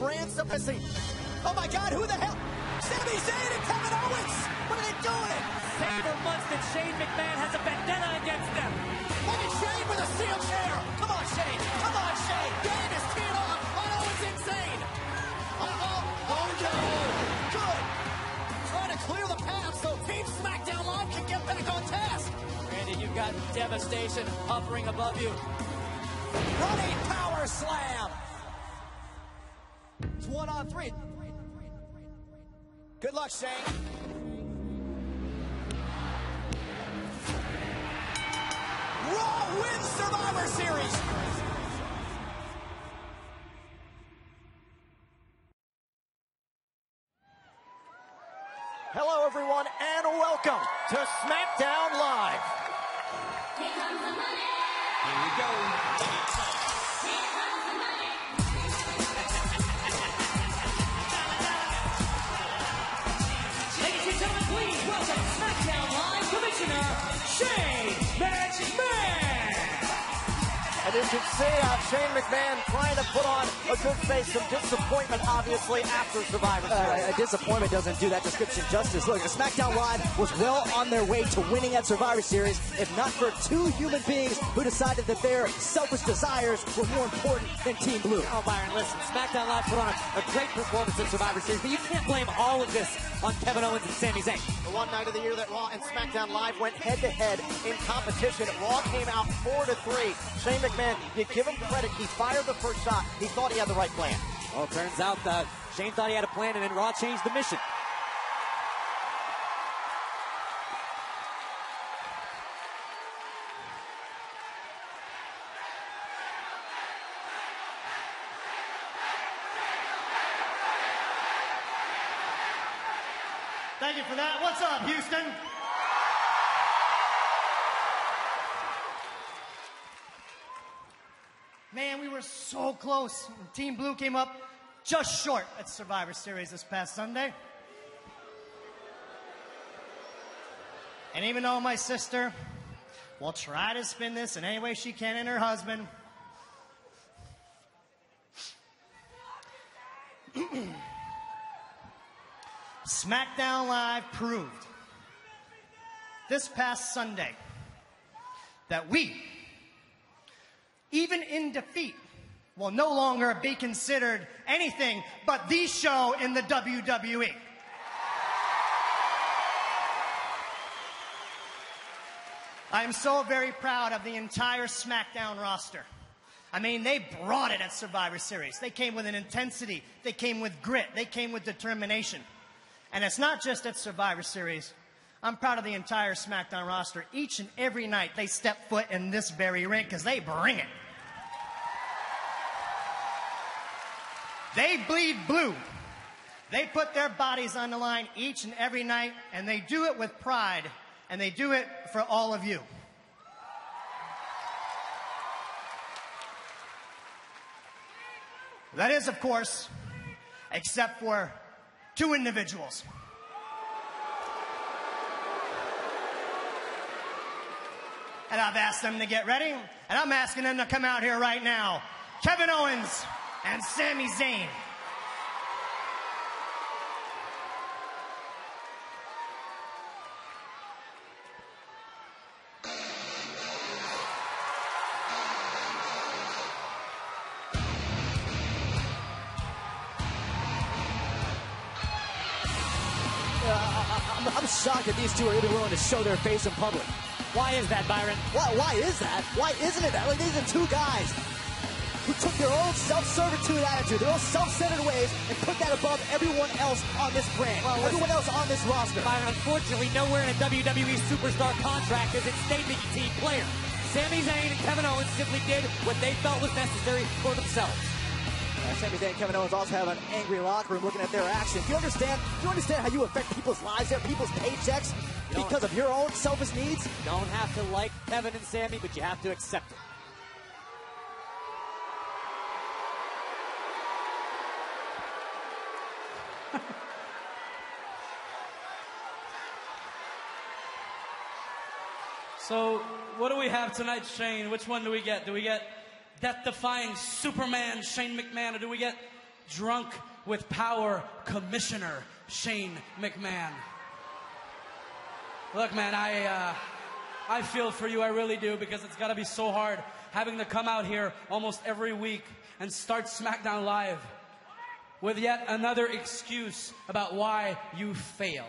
brand supremacy. Oh my God, who the hell? Sami Zayn and Kevin Owens! What are they doing? Saying for months that Shane McMahon has a vendetta against them. Look at Shane with a steel chair! Come on, Shane! Come on, Shane! Shane is teed on Owens insane! Uh-oh! Oh no! Good! Trying to clear the path so Team Smackdown Live can get back on task! Randy, you've got devastation hovering above you. Running power slam! It's 1-on-3. Good luck, Shane. Raw wins Survivor Series. Hello, everyone, and welcome to Smackdown Live. Here comes the money. Here we go. Here comes the money. Ladies and gentlemen, please welcome SmackDown Live Commissioner Shane McMahon. And you can see Shane McMahon trying to put on a good face. Some disappointment, obviously, after Survivor Series. A disappointment doesn't do that description justice. Look, SmackDown Live was well on their way to winning at Survivor Series, if not for two human beings who decided that their selfish desires were more important than Team Blue. Oh, Byron, listen, SmackDown Live put on a great performance at Survivor Series, but you can't blame all of this on Kevin Owens and Sami Zayn. The one night of the year that Raw and SmackDown Live went head-to-head in competition. Raw came out 4-3. Shane McMahon, you give him credit. He fired the first shot. He thought he had the right plan. Well, it turns out that Shane thought he had a plan, and then Raw changed the mission. Thank you for that. What's up, Houston? Man, we were so close. Team Blue came up just short at Survivor Series this past Sunday. And even though my sister will try to spin this in any way she can and her husband, SmackDown Live proved this past Sunday that we, even in defeat, will no longer be considered anything but the show in the WWE. I am so very proud of the entire SmackDown roster. I mean, they brought it at Survivor Series. They came with an intensity. They came with grit. They came with determination. And it's not just at Survivor Series. I'm proud of the entire SmackDown roster. Each and every night they step foot in this very ring because they bring it. They bleed blue. They put their bodies on the line each and every night, and they do it with pride, and they do it for all of you. That is, of course, except for two individuals. And I've asked them to get ready, and I'm asking them to come out here right now. Kevin Owens and Sami Zayn. I'm shocked that these two are even willing to show their face in public. Why is that, Byron? Why is that? Why isn't it that? Like, these are two guys who took their own self-servitude attitude, their own self-centered ways, and put that above everyone else on this brand, everyone else on this roster. Byron, unfortunately, nowhere in a WWE Superstar contract does it state that you team player. Sami Zayn and Kevin Owens simply did what they felt was necessary for themselves. Sami Zayn and Kevin Owens also have an angry locker room looking at their actions. Do you understand how you affect people's lives there, people's paychecks, because of your own selfish needs? You don't have to like Kevin and Sami, but you have to accept it. So, what do we have tonight, Shane? Which one do we get? Do we get death-defying Superman Shane McMahon, or do we get drunk with power Commissioner Shane McMahon. Look, man, I feel for you, I really do, because it's got to be so hard having to come out here almost every week and start SmackDown Live with yet another excuse about why you failed.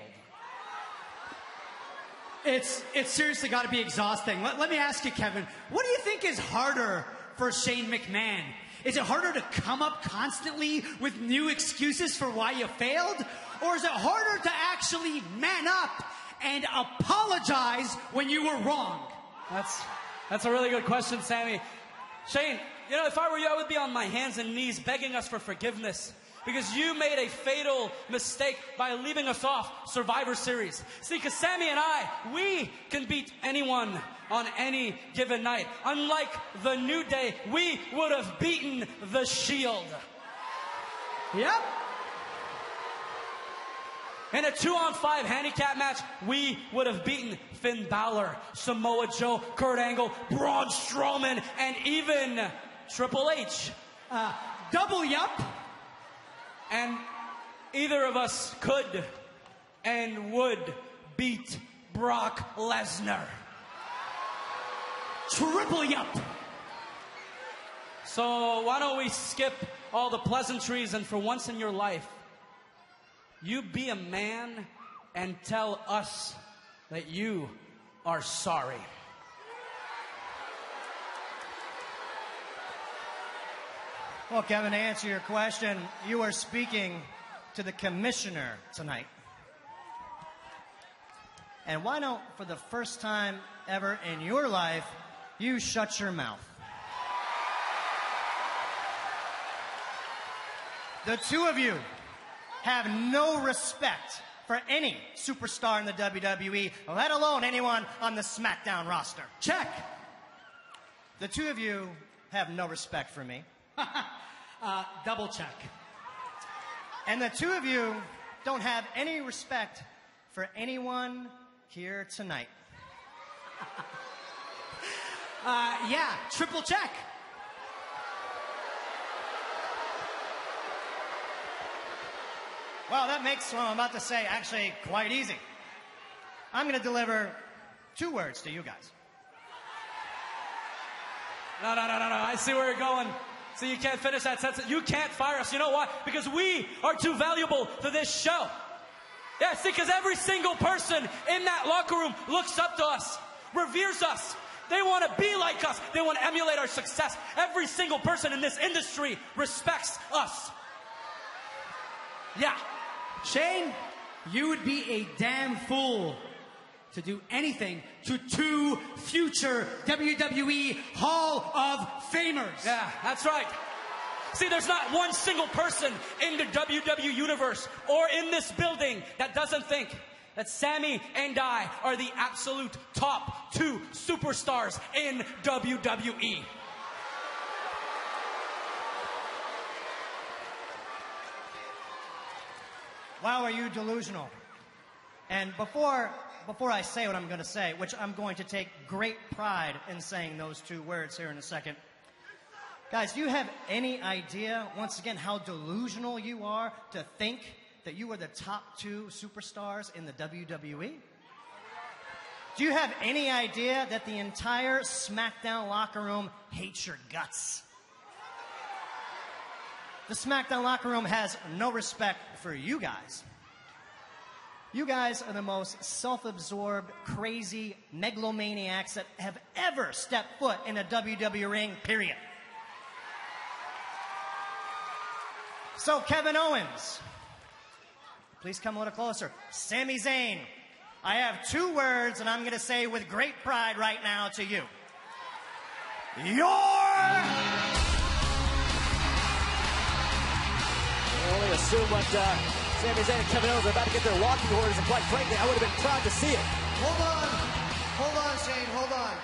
It's seriously got to be exhausting. Let me ask you, Kevin, what do you think is harder for Shane McMahon? Is it harder to come up constantly with new excuses for why you failed? Or is it harder to actually man up and apologize when you were wrong? That's a really good question, Sammy. Shane, you know, if I were you, I would be on my hands and knees begging us for forgiveness. Because you made a fatal mistake by leaving us off Survivor Series. See, because Sammy and I, we can beat anyone on any given night. Unlike the New Day, we would have beaten the Shield. Yep. In a 2-on-5 handicap match, we would have beaten Finn Balor, Samoa Joe, Kurt Angle, Braun Strowman, and even Triple H. Double yup. And either of us could and would beat Brock Lesnar. Triple yup. So why don't we skip all the pleasantries and for once in your life, you be a man and tell us that you are sorry. Well, Kevin, to answer your question, you are speaking to the commissioner tonight. And why don't, for the first time ever in your life, you shut your mouth? The two of you have no respect for any superstar in the WWE, let alone anyone on the SmackDown roster. Check. The two of you have no respect for me. Double check. And the two of you don't have any respect for anyone here tonight. Yeah, triple check. Well, that makes what I'm about to say actually quite easy. I'm going to deliver 2 words to you guys. No. I see where you're going. So you can't finish that sentence. You can't fire us. You know why? Because we are too valuable for this show. Yeah, see, because every single person in that locker room looks up to us, reveres us. They want to be like us. They want to emulate our success. Every single person in this industry respects us. Yeah. Shane, you would be a damn fool to do anything to 2 future WWE Hall of Famers. Yeah, that's right. See, there's not one single person in the WWE universe or in this building that doesn't think that Sammy and I are the absolute top 2 superstars in WWE. Wow, are you delusional? And before I say what I'm going to say, which I'm going to take great pride in saying those 2 words here in a second, guys, do you have any idea, once again, how delusional you are to think that you are the top 2 superstars in the WWE? Do you have any idea that the entire SmackDown locker room hates your guts? The SmackDown locker room has no respect for you guys. You guys are the most self-absorbed, crazy megalomaniacs that have ever stepped foot in a WWE ring, period. So, Kevin Owens, please come a little closer. Sami Zayn, I have 2 words, and I'm going to say with great pride right now to you. only assume what Sami Zayn and Kevin Owens are about to get their walking orders, and quite frankly, I would have been proud to see it. Hold on, Shane, hold on.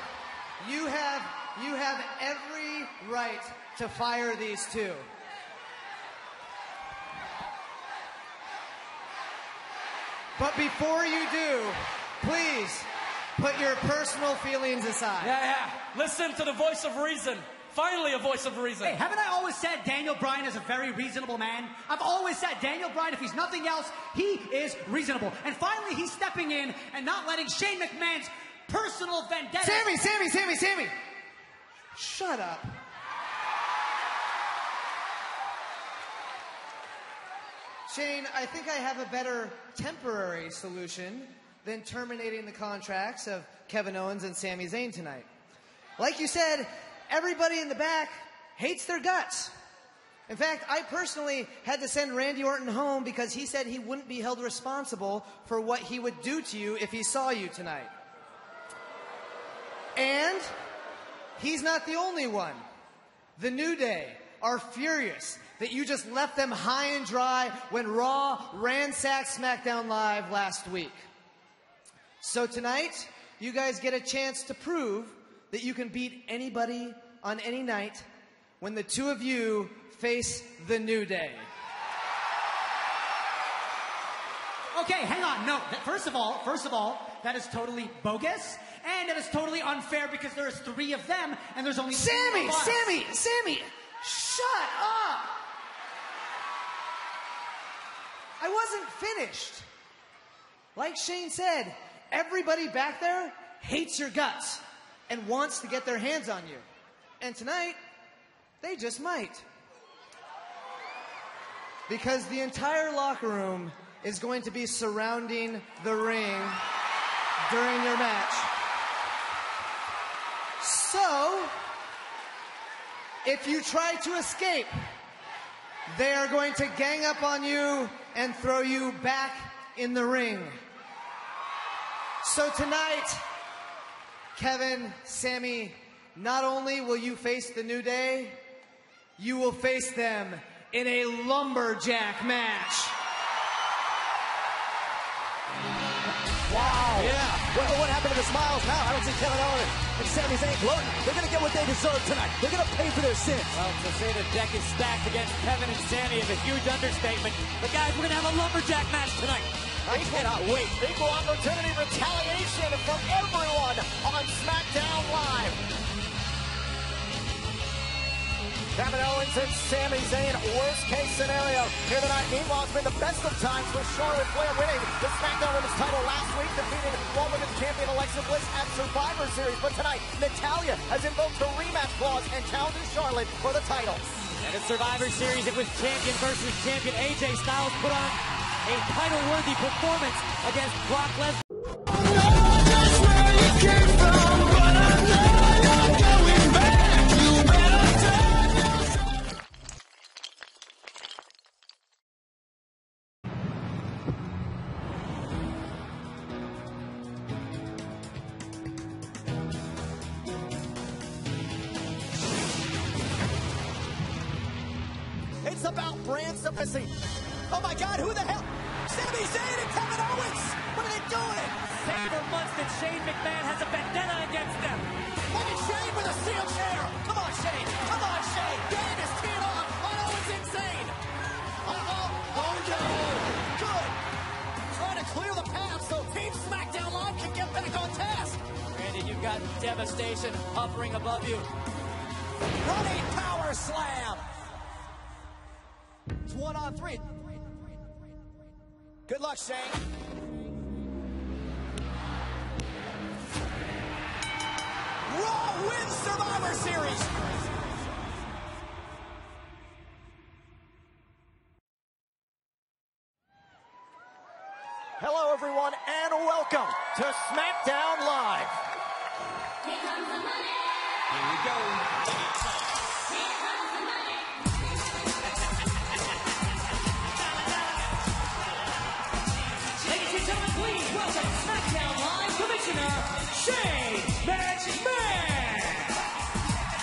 You have every right to fire these 2. But before you do, please put your personal feelings aside. Yeah. Listen to the voice of reason. Finally, a voice of reason. Hey, haven't I always said Daniel Bryan is a very reasonable man? I've always said Daniel Bryan, if he's nothing else, he is reasonable. And finally, he's stepping in and not letting Shane McMahon's personal vendetta... Sammy! Shut up. Shane, I think I have a better temporary solution than terminating the contracts of Kevin Owens and Sami Zayn tonight. Like you said, everybody in the back hates their guts. In fact, I personally had to send Randy Orton home because he said he wouldn't be held responsible for what he would do to you if he saw you tonight. And he's not the only one. The New Day are furious that you just left them high and dry when Raw ransacked SmackDown Live last week. So tonight, you guys get a chance to prove that you can beat anybody on any night when the two of you face the New Day. Okay, hang on. No, first of all, that is totally bogus, and that is totally unfair because there's 3 of them, and there's only 2 of us. Sammy, shut up! I wasn't finished. Like Shane said, everybody back there hates your guts and wants to get their hands on you. And tonight, they just might. Because the entire locker room is going to be surrounding the ring during your match. So, if you try to escape, they are going to gang up on you and throw you back in the ring. So tonight, Kevin, Sami, not only will you face the New Day, you will face them in a lumberjack match. Wow. Yeah. What happened to the smiles now? I don't see Kevin Owens and Sami Zayn gloating. They're going to get what they deserve tonight. They're going to pay for their sins. Well, to say the deck is stacked against Kevin and Sami is a huge understatement. But guys, we're going to have a lumberjack match tonight. I cannot wait. Equal opportunity retaliation from everyone on SmackDown Live. Kevin Owens and Sami Zayn, worst case scenario here tonight. Meanwhile, it's been the best of times with Charlotte Flair winning the SmackDown Women's title last week, defeating Raw Women's Champion Alexa Bliss at Survivor Series. But tonight, Natalya has invoked her rematch clause and challenges Charlotte for the title. And in Survivor Series, it was champion versus champion. AJ Styles put on a title-worthy performance against Brock Lesnar. It's about brand supremacy. Oh my God, who the hell? Sami Zayn and Kevin Owens! What are they doing? Saying for months that Shane McMahon has a vendetta against them. Look at Shane with a steel chair! Come on, Shane! Come on, Shane! Shane is teed on Owens insane! Uh-oh! Oh no! Good! Trying to clear the path so Team SmackDown Live can get back on task! Randy, you've got devastation hovering above you. Running power slam! It's 1-on-3. Good luck, Shane. Raw wins Survivor Series. Hello, everyone, and welcome to SmackDown Live. Here comes the money. Here we go. Here comes the money. Ladies and gentlemen, please welcome SmackDown Live Commissioner Shane McMahon.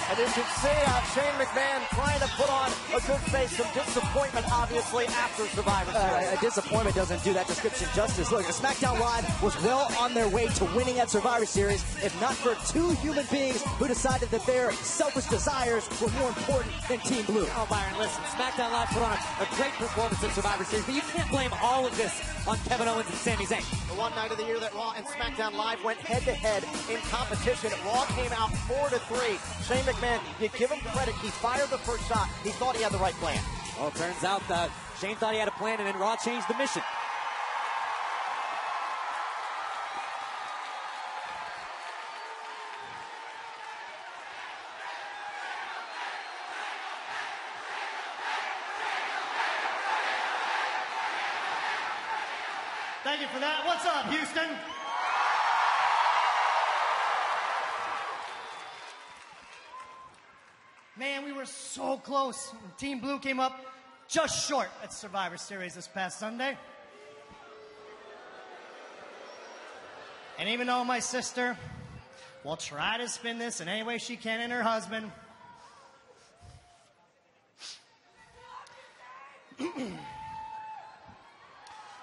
And you can see Shane McMahon trying to put on a good face. Some disappointment, obviously, after Survivor Series. A disappointment doesn't do that description justice. Look, SmackDown Live was well on their way to winning at Survivor Series, if not for 2 human beings who decided that their selfish desires were more important than Team Blue. Oh, Byron, listen, SmackDown Live put on a great performance at Survivor Series, but you can't blame all of this on Kevin Owens and Sami Zayn. The one night of the year that Raw and SmackDown Live went head-to-head in competition. Raw came out 4-3. Shane McMahon in. You give him credit. He fired the first shot. He thought he had the right plan. Well, it turns out that Shane thought he had a plan, and then Raw changed the mission. Thank you for that. What's up, Houston? Man, we were so close. Team Blue came up just short at Survivor Series this past Sunday. And even though my sister will try to spin this in any way she can and her husband,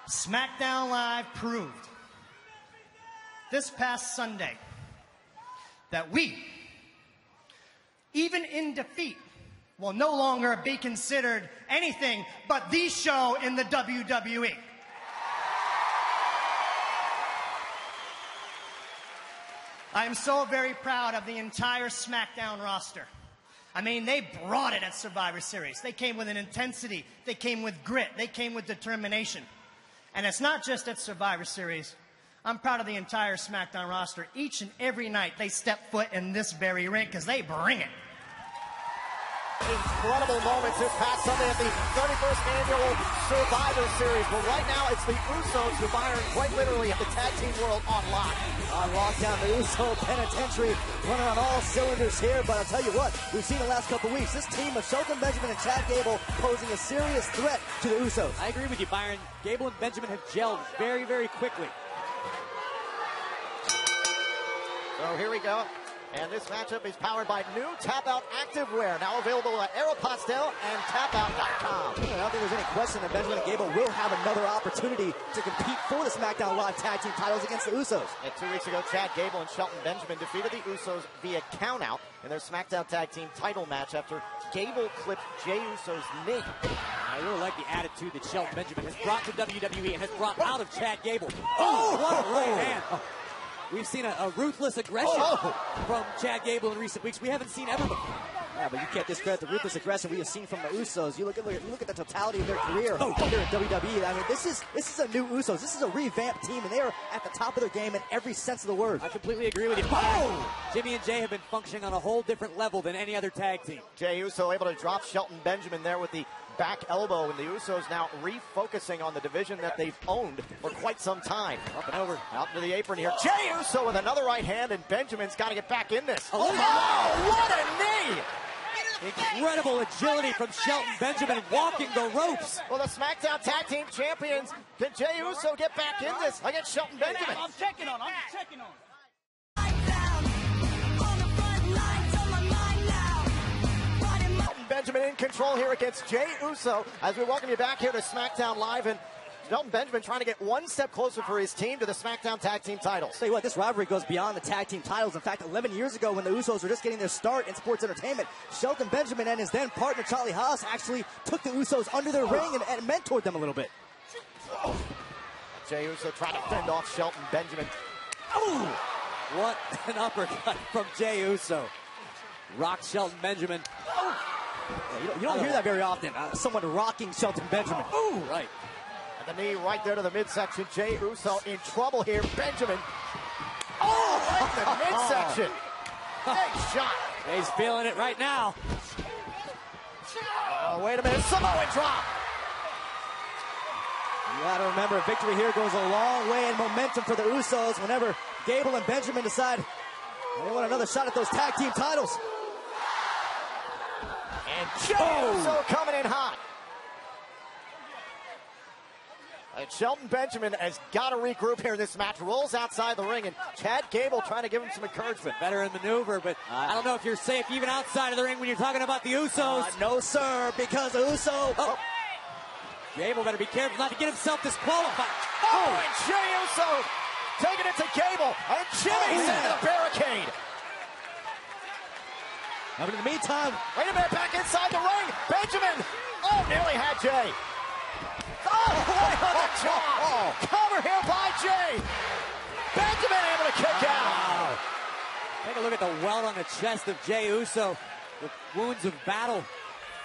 SmackDown Live proved this past Sunday that we, even in defeat, will no longer be considered anything but the show in the WWE. I am so very proud of the entire SmackDown roster. I mean, they brought it at Survivor Series. They came with an intensity. They came with grit. They came with determination. And it's not just at Survivor Series. I'm proud of the entire SmackDown roster. Each and every night they step foot in this very ring because they bring it. Incredible moments this past Sunday at the 31st Annual Survivor Series. But right now, it's the Usos who firing quite literally at the tag team world on lock. On lockdown, the Uso Penitentiary running on all cylinders here. But I'll tell you what, we've seen the last couple weeks, this team of Shelton Benjamin and Chad Gable posing a serious threat to the Usos. I agree with you, Byron. Gable and Benjamin have gelled very, very quickly. So here we go. And this matchup is powered by new Tap Out Activewear, now available at Aeropostale and tapout.com. I don't think there's any question that Benjamin and Gable will have another opportunity to compete for the SmackDown Live Tag Team titles against the Usos. And 2 weeks ago, Chad Gable and Shelton Benjamin defeated the Usos via countout in their SmackDown Tag Team title match after Gable clipped Jey Uso's knee. I really like the attitude that Shelton Benjamin has brought to WWE and has brought out of Chad Gable. Oh, what a right hand. We've seen a ruthless aggression from Chad Gable in recent weeks. We haven't seen ever before. Yeah, but you can't discredit the ruthless aggression we have seen from the Usos. You look at the totality of their career here in WWE. I mean, this is a new Usos. This is a revamped team, and they are at the top of their game in every sense of the word. I completely agree with you. Jimmy and Jay have been functioning on a whole different level than any other tag team. Jey Uso able to drop Shelton Benjamin there with the back elbow, and the Usos now refocusing on the division that they've owned for quite some time. Up and over. Out into the apron here. Jey Uso with another right hand, and Benjamin's got to get back in this. Oh, what a knee! Incredible agility from Shelton Benjamin walking the ropes. Well, the SmackDown Tag Team Champions, can Jey Uso get back in this against Shelton Benjamin? I'm checking on. Benjamin in control here against Jey Uso as we welcome you back here to SmackDown Live, and Shelton Benjamin trying to get one step closer for his team to the SmackDown Tag Team titles. Tell you what, this rivalry goes beyond the tag team titles. In fact, 11 years ago when the Usos were just getting their start in sports entertainment, Shelton Benjamin and his then partner Charlie Haas actually took the Usos under their ring and mentored them a little bit. Jey Uso trying to fend off Shelton Benjamin. Oh, what an uppercut from Jey Uso. Rocked Shelton Benjamin. Yeah, you don't hear that very often. Someone rocking Shelton Benjamin. Ooh, right. And the knee right there to the midsection. Jey Uso in trouble here. Benjamin. Oh, right in the midsection. Big shot. He's feeling it right now. Oh, wait a minute. Samoan drop. You got to remember, victory here goes a long way in momentum for the Usos whenever Gable and Benjamin decide they want another shot at those tag team titles. And Jey Uso coming in hot. And Shelton Benjamin has got to regroup here in this match. Rolls outside the ring, and Chad Gable trying to give him some encouragement. Veteran maneuver, but I don't know if you're safe even outside of the ring when you're talking about the Usos. No, sir, because Uso... Gable better be careful not to get himself disqualified. And Jey Uso taking it to Gable, and Jimmy's into the barricade. But in the meantime... Wait a minute, back inside the ring. Benjamin, nearly had Jey. Right on the jaw. Cover here by Jey. Benjamin able to kick out. Take a look at the welt on the chest of Jey Uso. The wounds of battle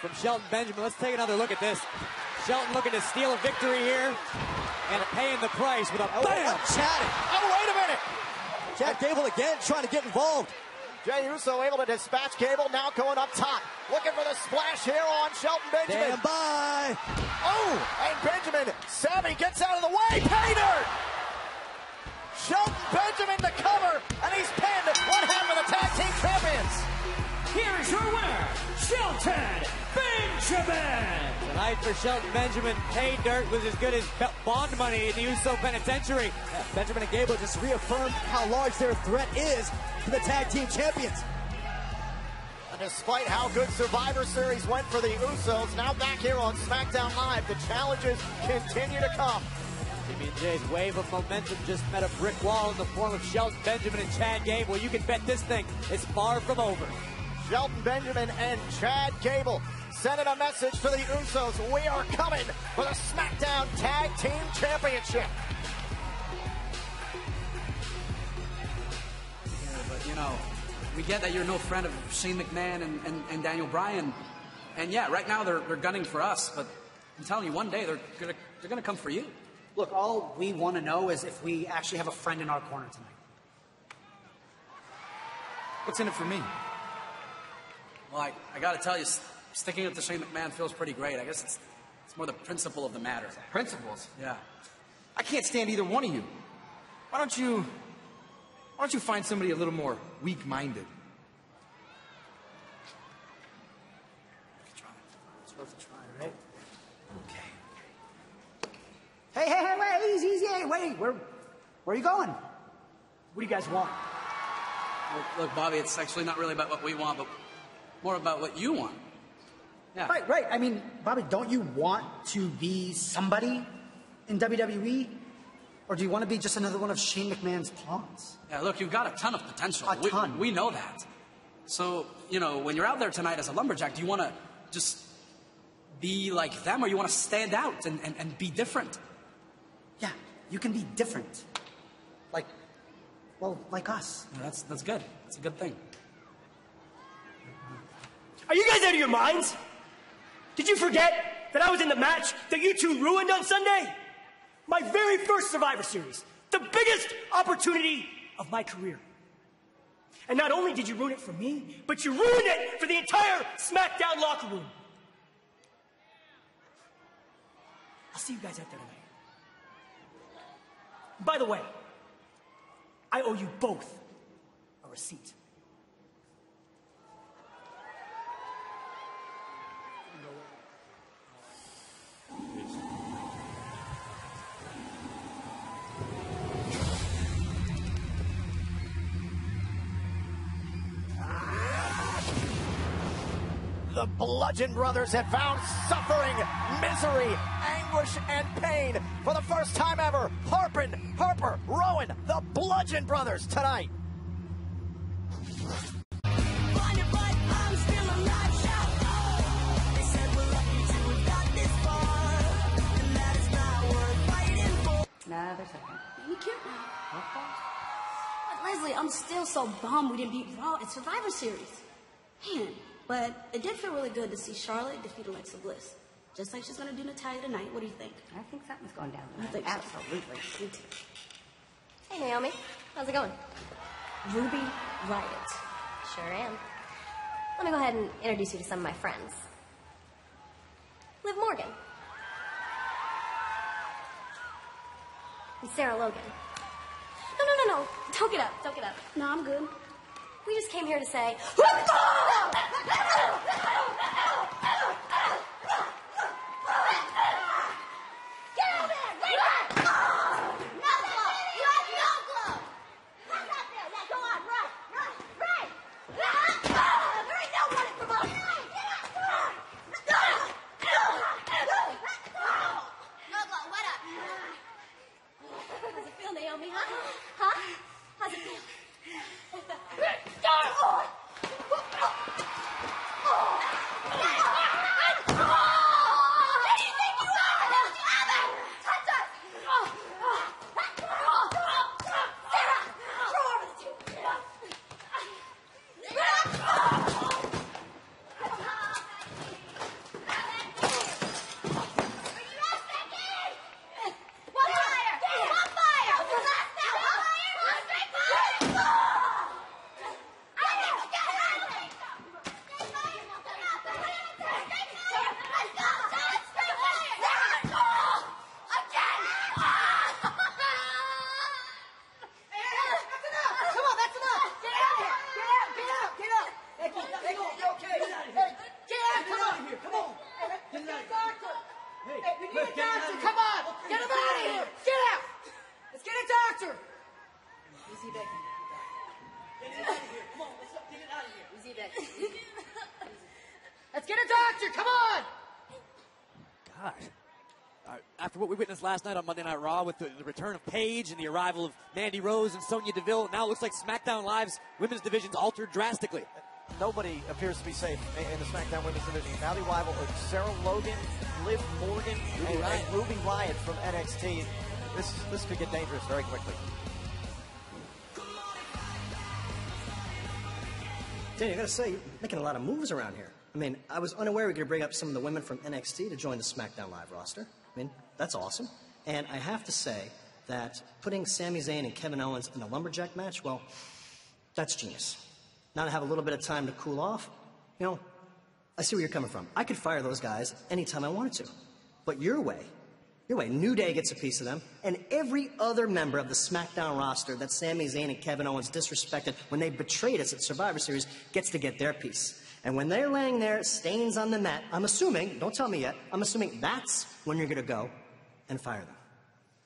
from Shelton Benjamin. Let's take another look at this. Shelton looking to steal a victory here and paying the price with a bam! Chad. Oh, wait a minute. Chad Gable again trying to get involved. Jey Uso able to dispatch Gable, now going up top. Looking for the splash here on Shelton Benjamin. Stand by. Oh, and Benjamin, savvy, gets out of the way. Pay dirt. Shelton Benjamin to cover, and he's pinned one half of the tag team champions. Here is your winner, Shelton Benjamin. Tonight for Shelton Benjamin, pay dirt was as good as bond money in the Uso Penitentiary. Yeah, Benjamin and Gable just reaffirmed how large their threat is to the tag team champions. And despite how good Survivor Series went for the Usos, now back here on SmackDown Live, the challenges continue to come. Jimmy and Jay's wave of momentum just met a brick wall in the form of Shelton Benjamin and Chad Gable. You can bet this thing is far from over. Shelton Benjamin and Chad Gable sending a message to the Usos. We are coming for the SmackDown Tag Team Championship. Yeah, but you know, we get that you're no friend of Shane McMahon and Daniel Bryan. And yeah, right now they're gunning for us, but I'm telling you, one day they're gonna come for you. Look, all we want to know is if we actually have a friend in our corner tonight. What's in it for me? Well, I gotta tell you, sticking up to Shane McMahon feels pretty great. I guess it's more the principle of the matter. Principles? Yeah. I can't stand either one of you. Why don't you find somebody a little more weak-minded? It's worth a try, right? Okay. Hey, wait, easy, wait. Where are you going? What do you guys want? Look, Bobby, it's actually not really about what we want, but more about what you want. Yeah. Right. I mean, Bobby, don't you want to be somebody in WWE? Or do you want to be just another one of Shane McMahon's pawns? Yeah, look, you've got a ton of potential. A ton. We know that. So, you know, when you're out there tonight as a lumberjack, do you want to just be like them, or you want to stand out and be different? Yeah, you can be different. Like us. Yeah, that's good. That's a good thing. Are you guys out of your minds? Did you forget that I was in the match that you two ruined on Sunday? My very first Survivor Series. The biggest opportunity of my career. And not only did you ruin it for me, but you ruined it for the entire SmackDown locker room. I'll see you guys out there tonight. By the way, I owe you both a receipt. The Bludgeon Brothers have found suffering, misery, anguish, and pain for the first time ever. Harper, Rowan, the Bludgeon Brothers tonight. Another second. You can't now. But Leslie, I'm still so bummed we didn't beat Raw at Survivor Series. Man, but it did feel really good to see Charlotte defeat Alexa Bliss. Just like she's going to do Natalia tonight. What do you think? I think something's going down. I think so. Absolutely. Me too. Hey, Naomi. How's it going? Ruby Riott. Sure am. Let me go ahead and introduce you to some of my friends. Liv Morgan. And Sarah Logan. No. Don't get up. No, I'm good. We just came here to say... doctor. Come on. Gosh. After what we witnessed last night on Monday Night Raw with the return of Paige and the arrival of Mandy Rose and Sonya Deville, now it looks like SmackDown Live's women's division's altered drastically. Nobody appears to be safe in the SmackDown women's division. Now the arrival of Sarah Logan, Liv Morgan, and Ruby Riott from NXT. This could get dangerous very quickly. Danny, I gotta say, you're making a lot of moves around here. I mean, I was unaware we could bring up some of the women from NXT to join the SmackDown Live roster. I mean, that's awesome. And I have to say that putting Sami Zayn and Kevin Owens in a lumberjack match, well, that's genius. Now to have a little bit of time to cool off, you know, I see where you're coming from. I could fire those guys anytime I wanted to. But your way, New Day gets a piece of them, and every other member of the SmackDown roster that Sami Zayn and Kevin Owens disrespected when they betrayed us at Survivor Series gets to get their piece. And when they're laying there, stains on the mat, I'm assuming, don't tell me yet, I'm assuming that's when you're gonna go and fire them.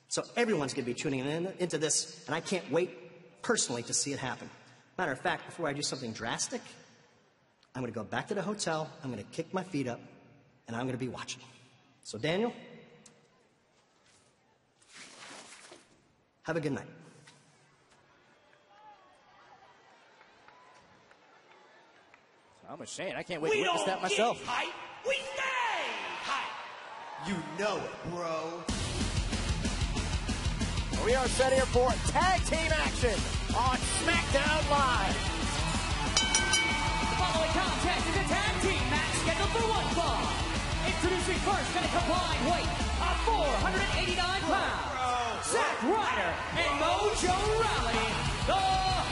So everyone's gonna be tuning into this, and I can't wait personally to see it happen. Matter of fact, before I do something drastic, I'm gonna go back to the hotel, I'm gonna kick my feet up, and I'm gonna be watching. So Daniel, have a good night. I'm ashamed. I can't wait to witness that myself. Hype, we stay hype. You know it, bro. We are set here for tag team action on SmackDown Live. The following contest is a tag team match scheduled for one fall. Introducing first at a combined weight of 489 pounds, Zack Ryder and Mojo Rawley, the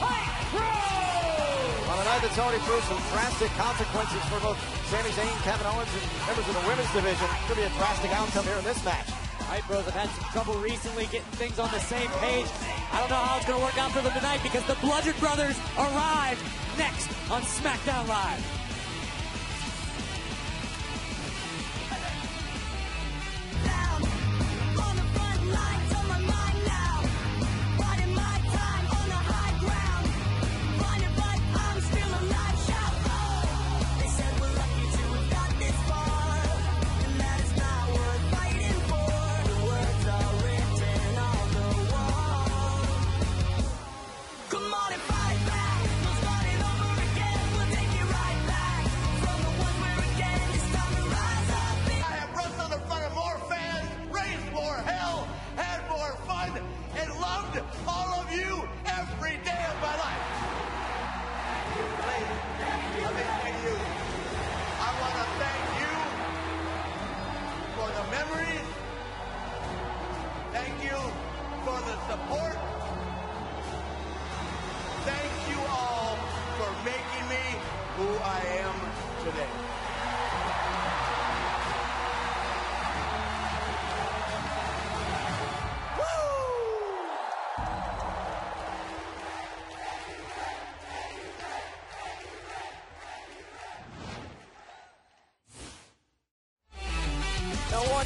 Hype Bros. On a night that's already proved some drastic consequences for both Sami Zayn, Kevin Owens, and members of the women's division. Could be a drastic outcome here in this match. Hype Bros have had some trouble recently getting things on the same page. I don't know how it's going to work out for them tonight because the Bludgeon Brothers arrive next on SmackDown Live.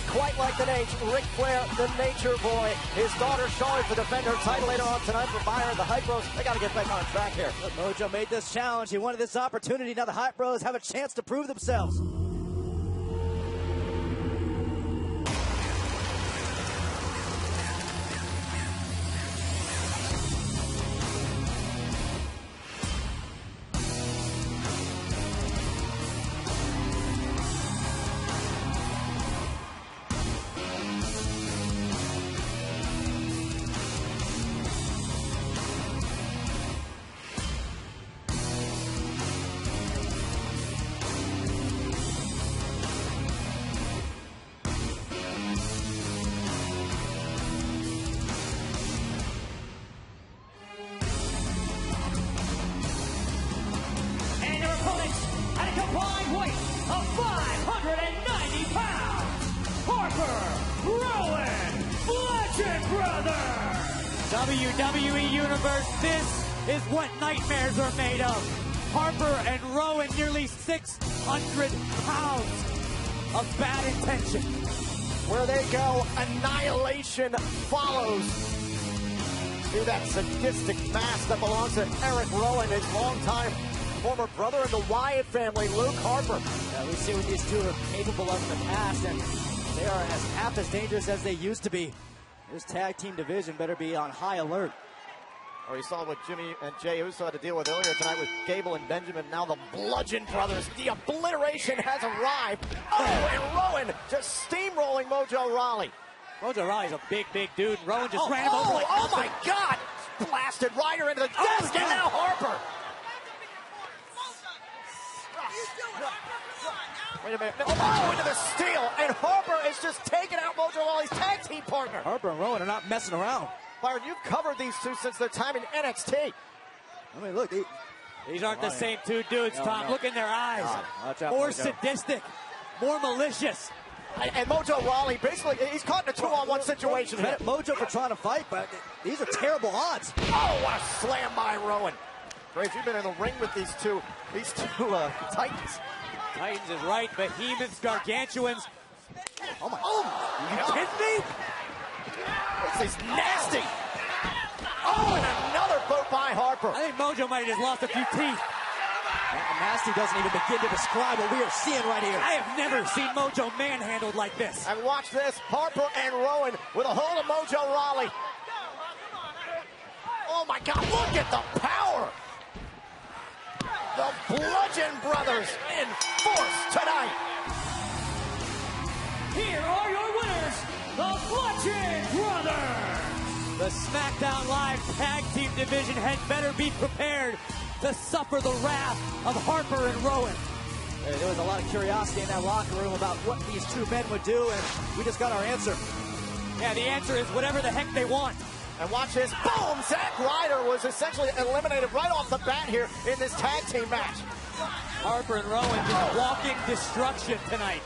Quite like the age, Ric Flair, the Nature Boy. His daughter Charlotte to defend her title later on tonight for Byron. The Hype Bros, they got to get back on track here. Mojo made this challenge. He wanted this opportunity. Now the Hype Bros have a chance to prove themselves. WWE Universe, this is what nightmares are made of. Harper and Rowan, nearly 600 pounds of bad intention. Where they go, annihilation follows. See that sadistic mask that belongs to Eric Rowan, his longtime former brother in the Wyatt family, Luke Harper. Yeah, we've seen what these two are capable of in the past, and they are half as dangerous as they used to be. This tag team division better be on high alert. Or you saw what Jimmy and Jey Uso had to deal with earlier tonight with Gable and Benjamin. Now the Bludgeon Brothers. The obliteration has arrived. Oh, and Rowan just steamrolling Mojo Rawley. Mojo Rawley's a big, big dude. Rowan just ran him over like oh my God! Blasted Ryder into the desk, and now Harper. Wait a minute. Oh, into the steal, and Harper is just taking out Mojo Rawley's tag team partner. Harper and Rowan are not messing around. Byron, you've covered these two since their time in NXT. I mean, look. These aren't the same two dudes, Tom. no. Look in their eyes. Watch out, More Mojo. sadistic, more malicious. And Mojo Rawley, basically, he's caught in a two-on-one situation. Credit Mojo for trying to fight, but these are terrible odds. Oh, what a slam by Rowan. Graves, you've been in the ring with these two Titans. Titans is right. Behemoths, gargantuans. Oh, my. Oh, you kidding me? This is nasty. Oh, and another boot by Harper. I think Mojo might have just lost a few teeth. Nasty doesn't even begin to describe what we are seeing right here. I have never seen Mojo manhandled like this. And watch this, Harper and Rowan with a hold of Mojo Rawley. Oh my God, look at the power. The Bludgeon Brothers in force tonight. Here are your winners, the Bludgeon Brothers. The SmackDown Live Tag Team Division had better be prepared to suffer the wrath of Harper and Rowan. There was a lot of curiosity in that locker room about what these two men would do, and we just got our answer. Yeah, the answer is whatever the heck they want. And watch this, boom! Zack Ryder was essentially eliminated right off the bat here in this tag team match. Harper and Rowan just walking destruction tonight.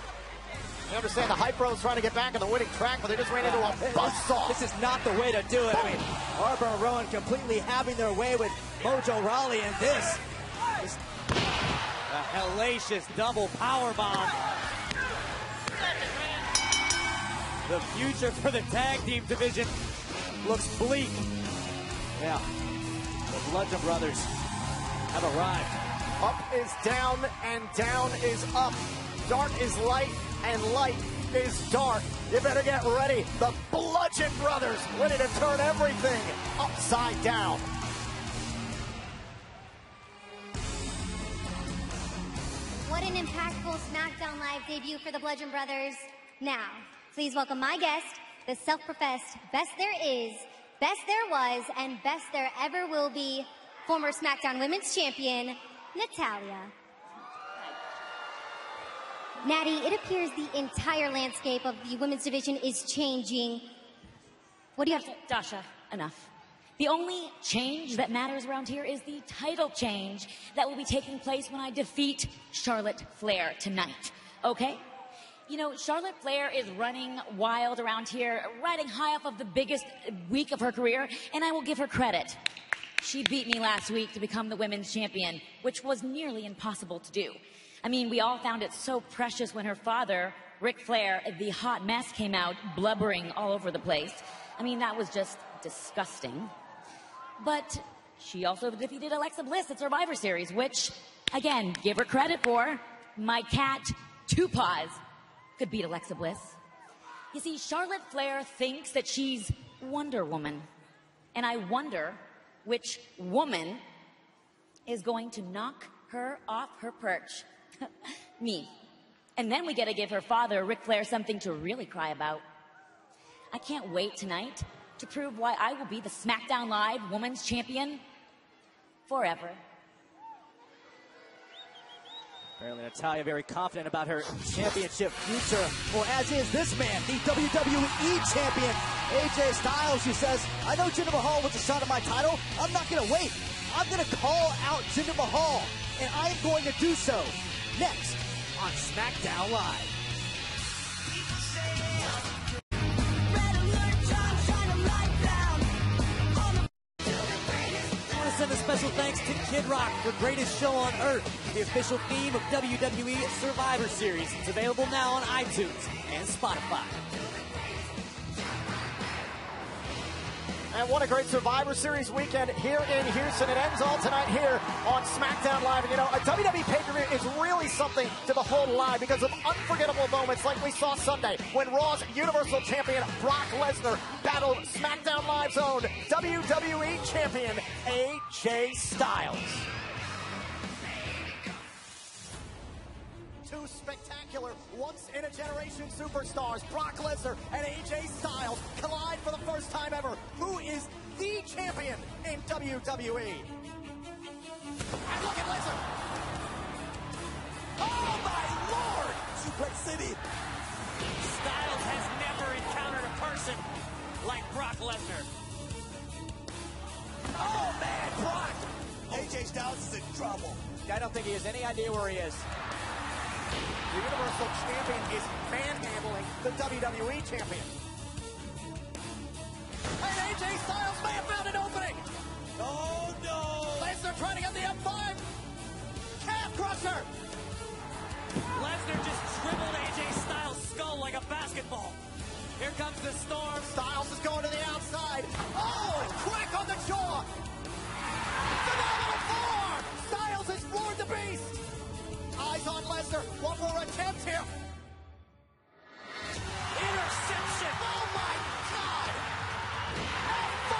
You understand the Hype Bros trying to get back on the winning track, but they just ran into a buzzsaw. This is not the way to do it. I mean, Harper and Rowan completely having their way with Mojo Rawley, and this is a hellacious double powerbomb. The future for the tag team division looks bleak. Yeah, the Bludgeon Brothers have arrived. Up is down, and down is up. Dark is light, and light is dark. You better get ready. The Bludgeon Brothers ready to turn everything upside down. What an impactful SmackDown Live debut for the Bludgeon Brothers. Now, please welcome my guest, the self-professed best there is, best there was, and best there ever will be, former SmackDown Women's Champion, Natalya. Natty, it appears the entire landscape of the women's division is changing. What do you have to... Dasha, enough. The only change that matters around here is the title change that will be taking place when I defeat Charlotte Flair tonight. Okay? You know, Charlotte Flair is running wild around here, riding high off of the biggest week of her career, and I will give her credit. She beat me last week to become the women's champion, which was nearly impossible to do. I mean, we all found it so precious when her father, Ric Flair, the hot mess, came out blubbering all over the place. I mean, that was just disgusting. But she also defeated Alexa Bliss at Survivor Series, which, again, give her credit for. My cat, Two Paws, could beat Alexa Bliss. You see, Charlotte Flair thinks that she's Wonder Woman. And I wonder which woman is going to knock her off her perch. Me. And then we get to give her father, Ric Flair, something to really cry about. I can't wait tonight to prove why I will be the SmackDown Live Women's Champion forever. Apparently Natalya very confident about her championship future. Well, as is this man, the WWE Champion, AJ Styles, who says, I know Jinder Mahal wants a shot at my title. I'm not going to wait. I'm going to call out Jinder Mahal, and I am going to do so next on SmackDown Live. I want to send a special thanks to Kid Rock for Greatest Show on Earth, the official theme of WWE Survivor Series. It's available now on iTunes and Spotify. And what a great Survivor Series weekend here in Houston. It ends all tonight here on SmackDown Live. And, you know, a WWE pay-per-view is really something to behold live because of unforgettable moments like we saw Sunday when Raw's Universal Champion Brock Lesnar battled SmackDown Live's own WWE Champion AJ Styles. Two spectacular, once-in-a-generation superstars, Brock Lesnar and AJ Styles, collide for the first time ever. Who is the champion in WWE? And look at Lesnar. Oh, my Lord! Suplex City. Styles has never encountered a person like Brock Lesnar. Oh, man, Brock! AJ Styles is in trouble. I don't think he has any idea where he is. The Universal Champion is manhandling the WWE Champion. And AJ Styles may have found an opening. Oh, no. Lesnar trying to get the F5. Calf crusher. Lesnar just dribbled AJ Styles' skull like a basketball. Here comes the storm. Styles is going to the outside. Oh, crack on the jaw. Phenomenal forearm. Styles has floored the Beast. Eyes on Lesnar. One more attempt here. Interception. Oh, my God. F5.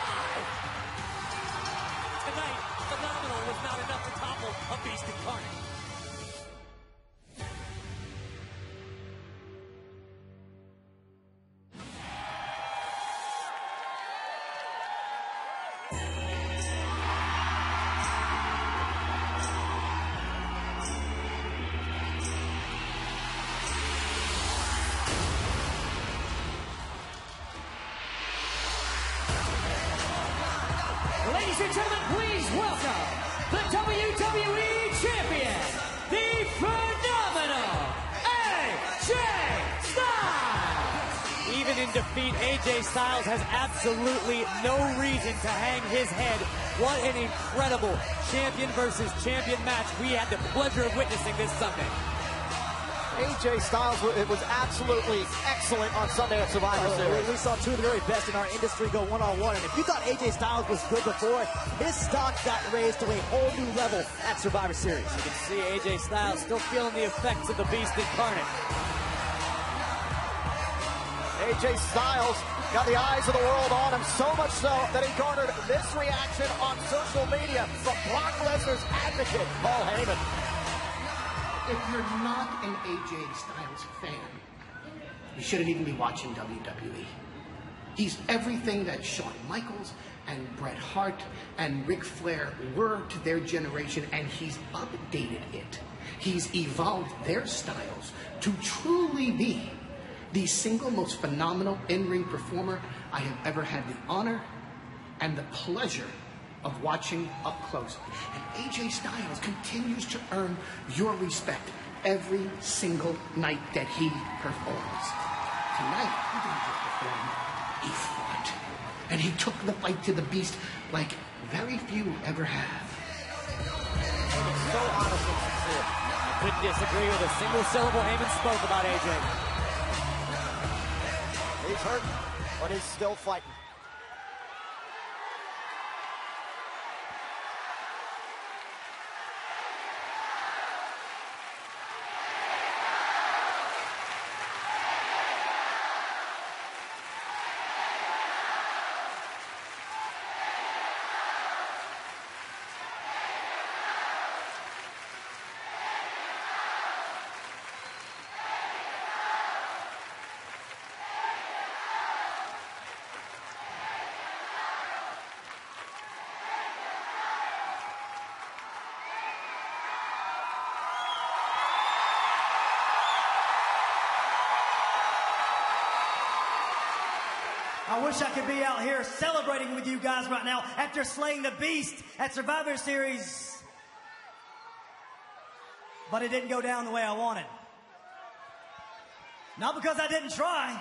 Tonight, phenomenal was not enough to topple a Beast incarnate. Ladies and gentlemen, please welcome the WWE Champion, the phenomenal AJ Styles! Even in defeat, AJ Styles has absolutely no reason to hang his head. What an incredible champion versus champion match we had the pleasure of witnessing this Sunday. AJ Styles, it was absolutely excellent on Sunday at Survivor Series. We saw two of the very best in our industry go one-on-one, and if you thought AJ Styles was good before, his stock got raised to a whole new level at Survivor Series. You can see AJ Styles still feeling the effects of the Beast incarnate. AJ Styles got the eyes of the world on him, so much so that he garnered this reaction on social media from Brock Lesnar's advocate, Paul Heyman. If you're not an AJ Styles fan, you shouldn't even be watching WWE. He's everything that Shawn Michaels and Bret Hart and Ric Flair were to their generation, and he's updated it. He's evolved their styles to truly be the single most phenomenal in-ring performer I have ever had the honor and the pleasure of watching up close. And AJ Styles continues to earn your respect every single night that he performs. Tonight, he didn't just perform, he fought. And he took the fight to the Beast like very few ever have. So honest and sincere. I couldn't disagree with a single syllable Heyman spoke about AJ. He's hurt, but he's still fighting. I wish I could be out here celebrating with you guys right now after slaying the Beast at Survivor Series. But it didn't go down the way I wanted. Not because I didn't try.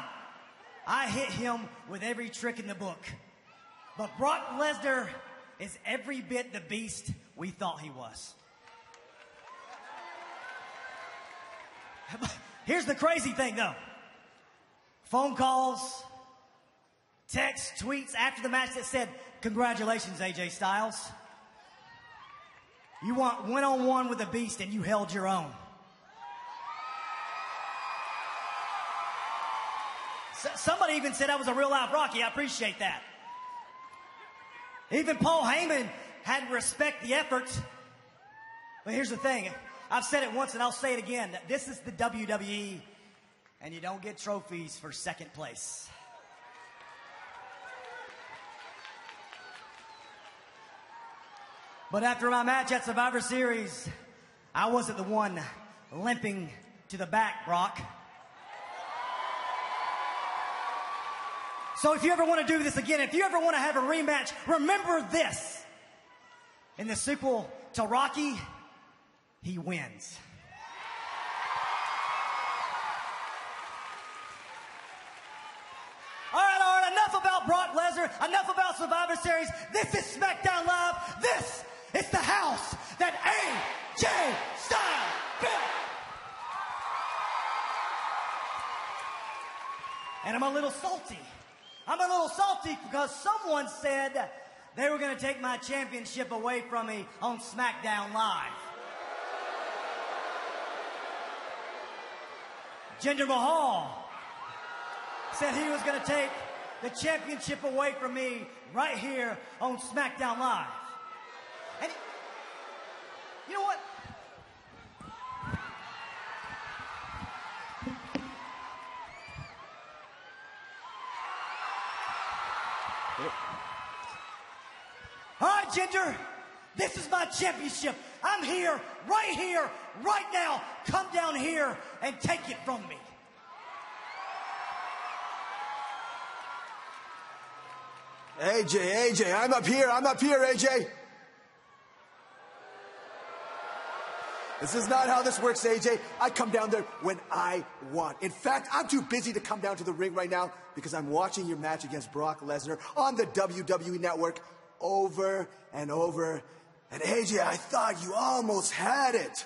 I hit him with every trick in the book. But Brock Lesnar is every bit the Beast we thought he was. Here's the crazy thing, though. Phone calls, texts, tweets after the match that said, "Congratulations, AJ Styles. You went one-on-one with the Beast and you held your own." Somebody even said I was a real live Rocky. I appreciate that. Even Paul Heyman had to respect the effort. But here's the thing. I've said it once and I'll say it again. This is the WWE, and you don't get trophies for second place. But after my match at Survivor Series, I wasn't the one limping to the back, Brock. So if you ever want to do this again, if you ever want to have a rematch, remember this. In the sequel to Rocky, he wins. All right, enough about Brock Lesnar, enough about Survivor Series. This is SmackDown Live. This is the house that AJ Styles built. And I'm a little salty. I'm a little salty because someone said they were going to take my championship away from me on SmackDown Live. Jinder Mahal said he was going to take the championship away from me right here on SmackDown Live. And you know what? All right, Jinder, this is my championship. I'm here, right now. Come down here and take it from me. AJ, I'm up here, AJ. This is not how this works, AJ. I come down there when I want. In fact, I'm too busy to come down to the ring right now because I'm watching your match against Brock Lesnar on the WWE Network over and over. And AJ, I thought you almost had it.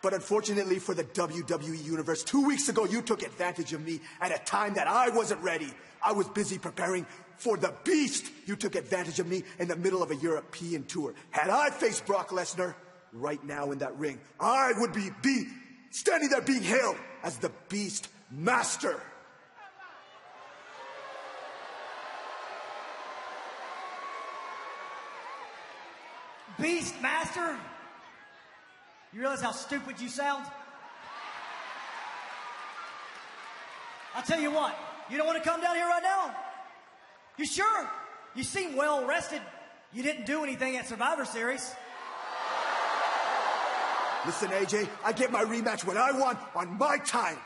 But unfortunately for the WWE Universe, 2 weeks ago, you took advantage of me at a time that I wasn't ready. I was busy preparing for the Beast. You took advantage of me in the middle of a European tour. Had I faced Brock Lesnar right now in that ring, I would be standing there being hailed as the Beast Master. Beast Master? You realize how stupid you sound? I'll tell you what, you don't want to come down here right now? You sure? You seem well rested. You didn't do anything at Survivor Series. Listen, AJ, I get my rematch when I want, on my time.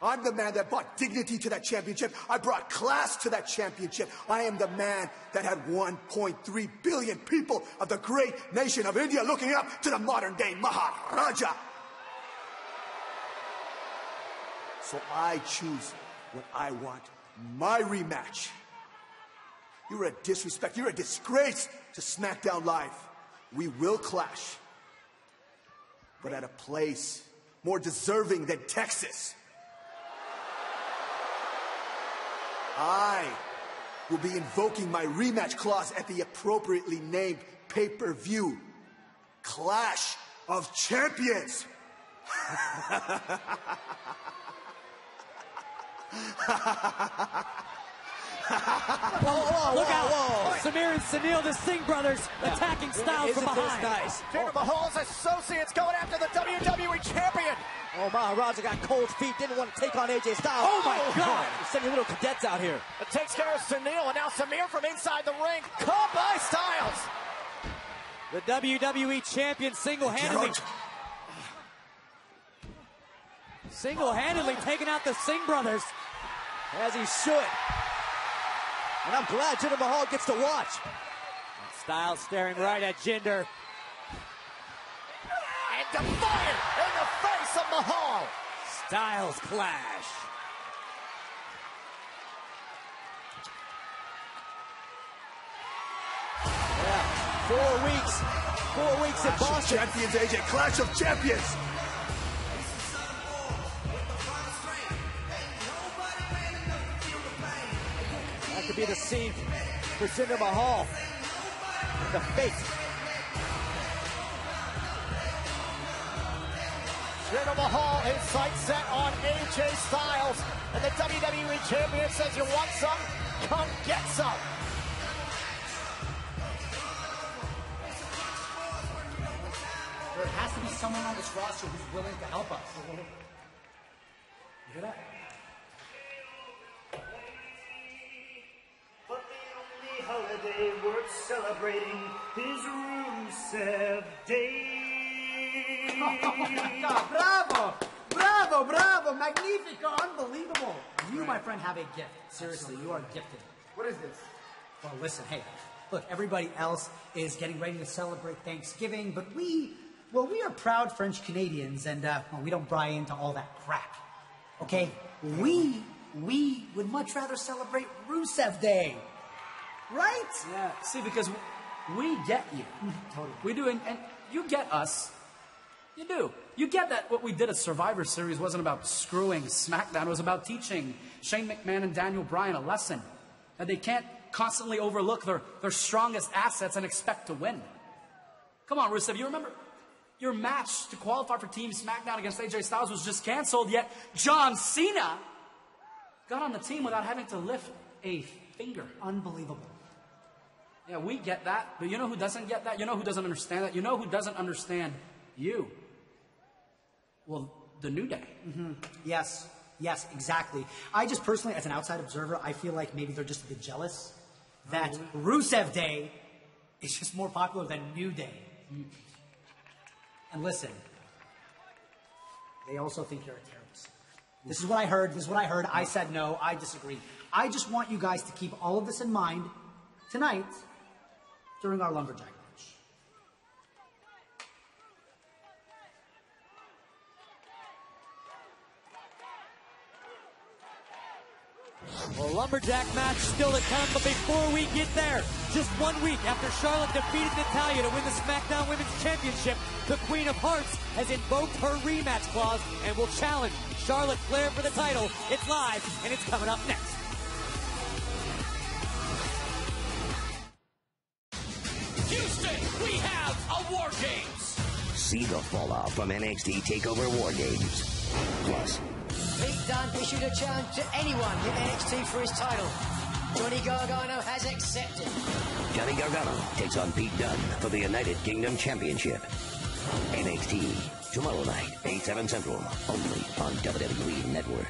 I'm the man that brought dignity to that championship. I brought class to that championship. I am the man that had 1.3 billion people of the great nation of India looking up to the modern-day Maharaja. So I choose what I want, my rematch. You're a disrespect. You're a disgrace to SmackDown Live. We will clash, but at a place more deserving than Texas. I will be invoking my rematch clause at the appropriately named pay-per-view Clash of Champions. Look out! Samir and Sunil, the Singh brothers, attacking Styles from behind. Nice. Jinder Mahal's associates going after the WWE champion. Oh, Maharaja got cold feet, didn't want to take on AJ Styles. Oh, my God. He's sending little cadets out here. It takes care of Sunil, and now Samir from inside the ring. Caught by Styles. The WWE champion single-handedly taking out the Singh brothers. As he should. And I'm glad Jinder Mahal gets to watch. Styles staring right at Jinder. And defiant in the face of Mahal. Styles clash. Yeah, 4 weeks in Boston. Clash of Champions, AJ. Clash of Champions. could be the scene for Jinder Mahal. The face. Jinder Mahal, his sights set on AJ Styles. And the WWE Champion says, you want some? Come get some. There has to be someone on this roster who's willing to help us. You hear that? But the only holiday worth celebrating is Rusev Day. Bravo! Bravo, bravo, magnifico, unbelievable. You, my friend, have a gift. Seriously, you are gifted. What is this? Well, listen, hey, look, everybody else is getting ready to celebrate Thanksgiving, but we are proud French Canadians, and we don't buy into all that crap. Okay? We would much rather celebrate Rusev Day. Right? Yeah, see, because we get you. Totally. We do, and you get us. You do. You get that what we did at Survivor Series wasn't about screwing SmackDown. It was about teaching Shane McMahon and Daniel Bryan a lesson. That they can't constantly overlook their strongest assets and expect to win. Come on, Rusev, you remember your match to qualify for Team SmackDown against AJ Styles was just canceled, yet John Cena got on the team without having to lift a finger. Unbelievable. Yeah, we get that, but you know who doesn't get that? You know who doesn't understand that? You know who doesn't understand you? Well, the New Day. Mm-hmm. Yes, exactly. I just personally, as an outside observer, I feel like maybe they're just a bit jealous that Rusev Day is just more popular than New Day. And listen, they also think you're a terrorist. This is what I heard. I said no. I disagree. I just want you guys to keep all of this in mind tonight during our lumberjack match. Well, lumberjack match still to come, but before we get there, just 1 week after Charlotte defeated Natalya to win the SmackDown Women's Championship, the Queen of Hearts has invoked her rematch clause and will challenge Charlotte Flair for the title. It's live, and it's coming up next. Houston, we have a War Games. See the fallout from NXT TakeOver War Games. Plus, Pete Dunne issued a challenge to anyone in NXT for his title. Johnny Gargano has accepted. Johnny Gargano takes on Pete Dunne for the United Kingdom Championship. NXT, tomorrow night, 8, 7 Central, only on WWE Network.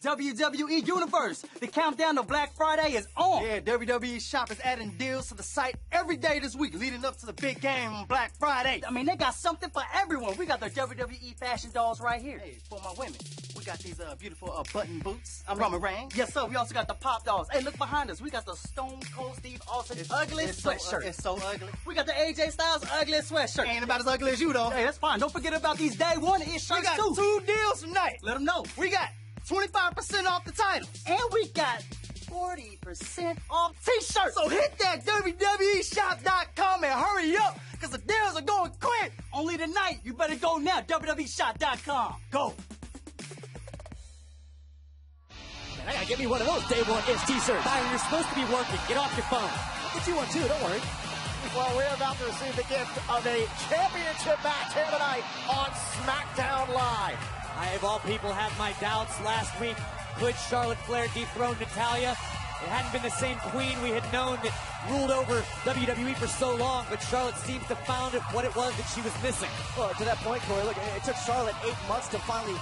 WWE Universe, the countdown to Black Friday is on. Yeah, WWE Shop is adding deals to the site every day this week leading up to the big game on Black Friday. I mean, they got something for everyone. We got the WWE fashion dolls right here. Hey, for my women. We got these beautiful button boots. Roman Reigns. Yes, sir. We also got the pop dolls. Hey, look behind us. We got the Stone Cold Steve Austin ugly sweatshirt. It's so ugly. We got the AJ Styles ugly sweatshirt. Ain't about as ugly as you, though. Hey, that's fine. Don't forget about these day one ish shirts, We got too. 2 deals tonight. Let them know. We got 25% off the title. And we got 40% off t-shirts. So hit that WWEshop.com and hurry up, because the deals are going quick. Only tonight. You better go now. WWEshop.com. Go. Man, I gotta get me one of those Day One Ish t-shirts. Byron, you're supposed to be working. Get off your phone. I'll get you one too, don't worry. Well, we're about to receive the gift of a championship match here tonight on SmackDown Live. I, of all people, had my doubts last week. Could Charlotte Flair dethrone Natalya? It hadn't been the same queen we had known that ruled over WWE for so long, but Charlotte seems to found what it was that she was missing. Well, to that point, Corey, look, it took Charlotte 8 months to finally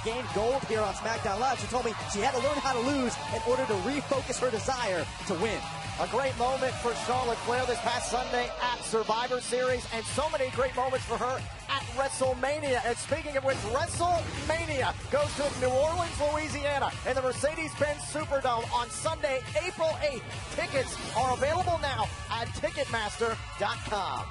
gain gold here on SmackDown Live. She told me she had to learn how to lose in order to refocus her desire to win. A great moment for Charlotte Flair this past Sunday at Survivor Series, and so many great moments for her at WrestleMania. And speaking of which, WrestleMania goes to New Orleans, Louisiana, in the Mercedes-Benz Superdome on Sunday, April 8th. Tickets are available now at Ticketmaster.com.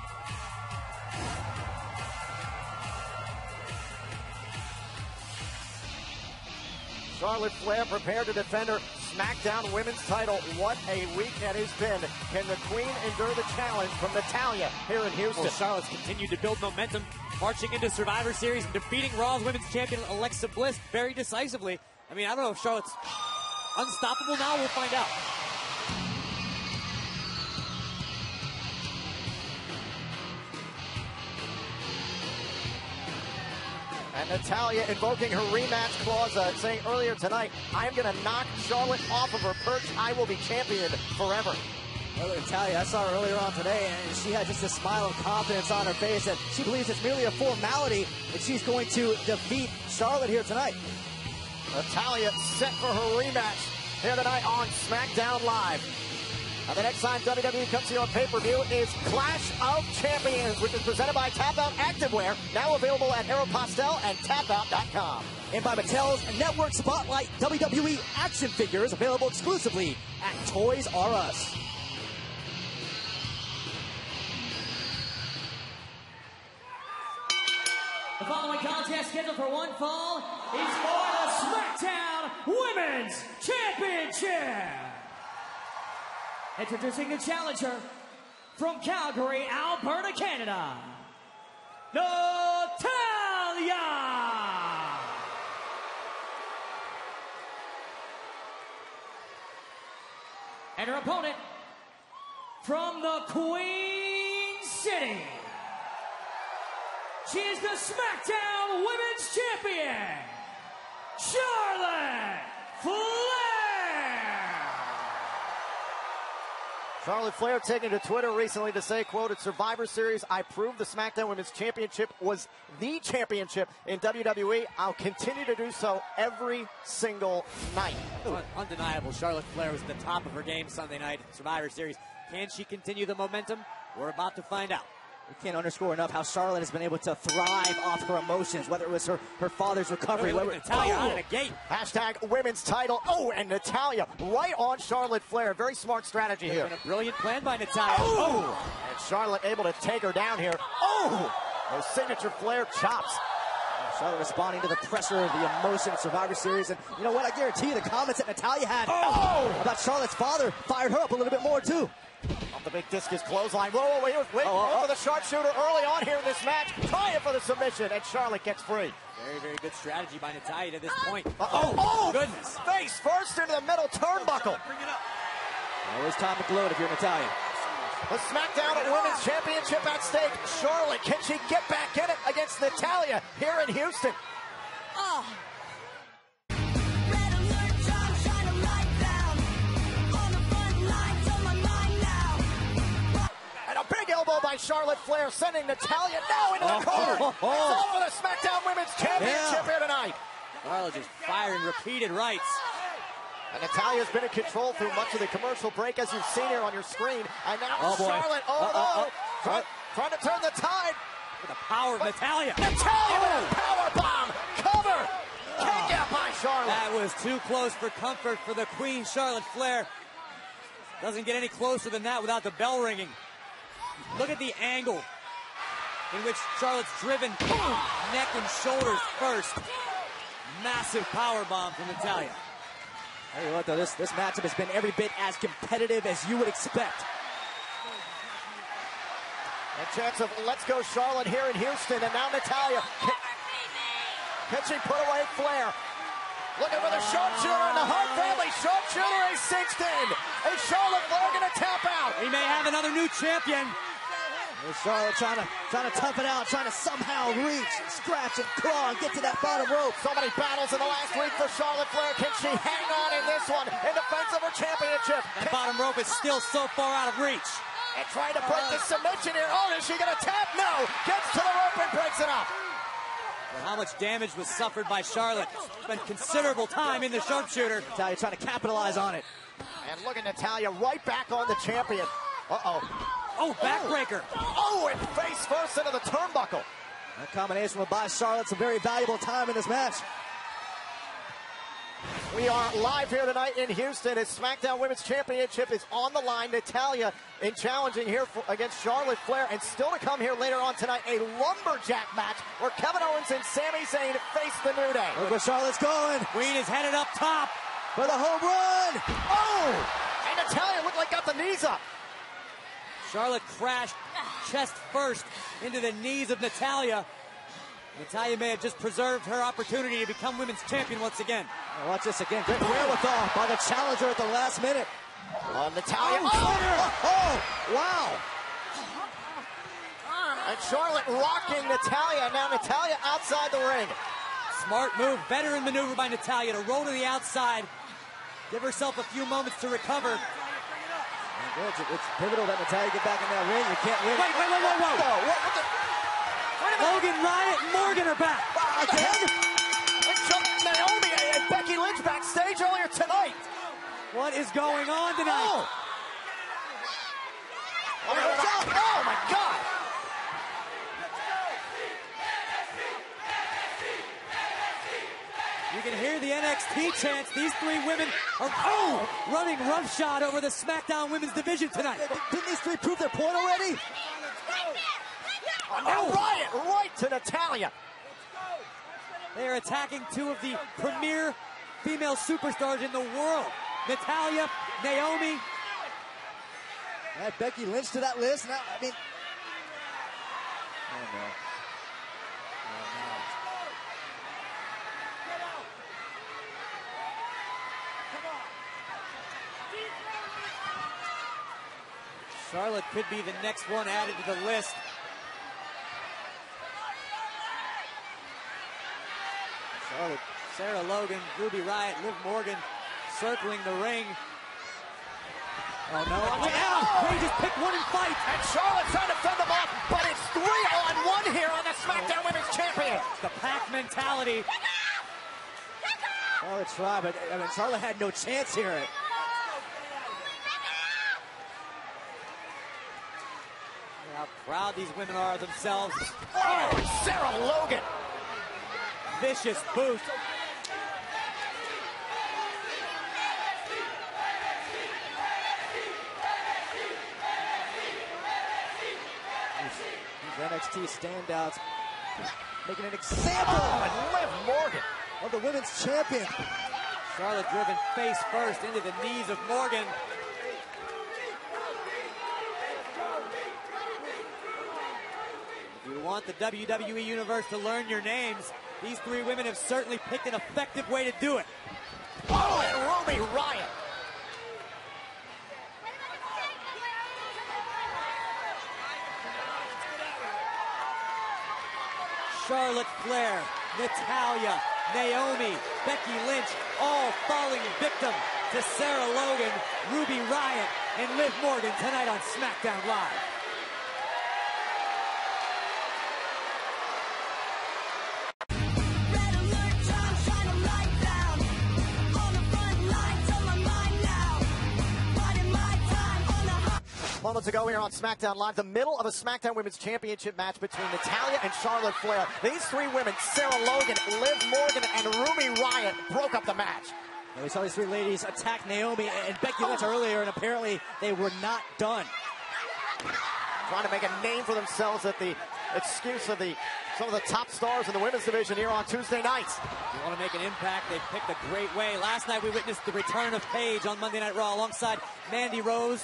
Charlotte Flair prepared to defend her SmackDown Women's title. What a week it has been. Can the Queen endure the challenge from Natalya here in Houston? Well, Charlotte's continued to build momentum, marching into Survivor Series and defeating Raw's Women's Champion Alexa Bliss very decisively. I mean, I don't know if Charlotte's unstoppable now. We'll find out. And Natalya invoking her rematch clause, saying earlier tonight, I'm going to knock Charlotte off of her perch. I will be champion forever. Well, Natalya, I saw her earlier on today, and she had just a smile of confidence on her face, and she believes it's merely a formality that she's going to defeat Charlotte here tonight. Natalya set for her rematch here tonight on SmackDown Live. And the next time WWE comes to you on pay-per-view is Clash of Champions, which is presented by Tap Out Activewear, now available at Aeropostale and tapout.com. And by Mattel's Network Spotlight WWE action figures, available exclusively at Toys R Us. The following contest scheduled for one fall is for the SmackDown Women's Championship. Introducing the challenger from Calgary, Alberta, Canada, Natalya. And her opponent from the Queen City. She is the SmackDown Women's Champion, Charlotte Flair. Charlotte Flair taking to Twitter recently to say, quote, at Survivor Series, I proved the SmackDown Women's Championship was the championship in WWE. I'll continue to do so every single night. Undeniable. Charlotte Flair was at the top of her game Sunday night at Survivor Series. Can she continue the momentum? We're about to find out. We can't underscore enough how Charlotte has been able to thrive off her emotions, whether it was her father's recovery. Natalya out of the gate. Hashtag women's title. Oh, and Natalya right on Charlotte Flair. Very smart strategy here. A brilliant plan by Natalya. Oh! And Charlotte able to take her down here. Oh! Those signature Flair chops. Charlotte responding to the pressure of the emotion of Survivor Series. And you know what? I guarantee you the comments that Natalya had about Charlotte's father fired her up a little bit more, too. Off the big discus clothesline. Whoa, wait for the sharpshooter early on here in this match. Trying for the submission, and Charlotte gets free. Very, very good strategy by Natalya to this point. Oh, goodness. Face first into the middle turnbuckle. Bring it up. Always time to gloat if you're Natalya. The SmackDown Women's Championship at stake. Charlotte, can she get back in it against Natalya here in Houston? Oh. Elbow by Charlotte Flair, sending Natalya now into the corner. It's all for the SmackDown Women's Championship here tonight. Charlotte just firing repeated rights. And Natalya's been in control through much of the commercial break, as you've seen here on your screen. And now Charlotte, trying to turn the tide. With the power of Natalya. Natalya with a power bomb. Cover. Kick out by Charlotte. That was too close for comfort for the Queen, Charlotte Flair. Doesn't get any closer than that without the bell ringing. Look at the angle in which Charlotte's driven. Boom! Neck and shoulders first. Massive power bomb from Natalya. Tell you what, though, this matchup has been every bit as competitive as you would expect. A chance of let's go Charlotte here in Houston, and now Natalya. Can she put away Flair? Looking for the sharpshooter, and the Hart family sharpshooter is cinched in. Is Charlotte Flair going to tap out? We may have another new champion. Here's Charlotte trying to tough it out, trying to somehow reach, scratch, and claw, and get to that bottom rope. So many battles in the last week for Charlotte Flair. Can she hang on in this one in defense of her championship? That bottom rope is still so far out of reach. And trying to break the submission here. Oh, is she going to tap? No. Gets to the rope and breaks it up. Well, how much damage was suffered by Charlotte? Spent considerable time in the sharpshooter. Natalya trying to capitalize on it. And look at Natalya right back on the champion. Oh, backbreaker. Oh, and face first into the turnbuckle. That combination will buy Charlotte some very valuable time in this match. We are live here tonight in Houston as SmackDown Women's Championship is on the line. Natalya in challenging here against Charlotte Flair, and still to come here later on tonight, a lumberjack match where Kevin Owens and Sami Zayn face the New Day. Look where Charlotte's going. Queen is headed up top. for the home run. Oh! And Natalya looked like got the knees up. Charlotte crashed chest first into the knees of Natalya. Natalya may have just preserved her opportunity to become women's champion once again. Watch this again. Great wherewithal by the challenger at the last minute. Natalya. Wow. And Charlotte rocking Natalya. Now Natalya outside the ring. Smart move, veteran maneuver by Natalya to roll to the outside. Give herself a few moments to recover. It's pivotal that Natalya get back in that ring. You can't win. Wait. Logan, Riot, and Morgan are back. Again? Naomi and Becky Lynch backstage earlier tonight. What is going on tonight? Oh my God. You can hear the NXT chants. These three women are running roughshod over the SmackDown Women's Division tonight. Didn't these three prove their point already? Riot right to Natalya. They are attacking two of the premier female superstars in the world. Natalya, Naomi. Add Becky Lynch to that list. Now, I mean, oh no. Charlotte could be the next one added to the list. Charlotte, Sarah Logan, Ruby Riott, Liv Morgan circling the ring. Oh no, they just pick one and fight. And Charlotte trying to fend them off, but it's 3-on-1 here on the SmackDown Women's Champion. The pack mentality. Charlotte tried, but I mean, Charlotte had no chance here. How proud these women are of themselves. Oh, Sarah Logan. Vicious boot. These NXT standouts making an example and Liv Morgan of the women's champion. Charlotte driven face first into the knees of Morgan. If you want the WWE Universe to learn your names, these three women have certainly picked an effective way to do it. Oh, and Ruby Riott. Charlotte Flair, Natalya, Naomi, Becky Lynch, all falling victim to Sarah Logan, Ruby Riott, and Liv Morgan tonight on SmackDown Live. Moments ago here on SmackDown Live, the middle of a SmackDown Women's Championship match between Natalya and Charlotte Flair. These three women, Sarah Logan, Liv Morgan, and Ruby Riott, broke up the match. And we saw these three ladies attack Naomi and Becky Lynch earlier, and apparently they were not done. Trying to make a name for themselves at the excuse of some of the top stars in the women's division here on Tuesday nights. You want to make an impact, they've picked a great way. Last night we witnessed the return of Paige on Monday Night Raw alongside Mandy Rose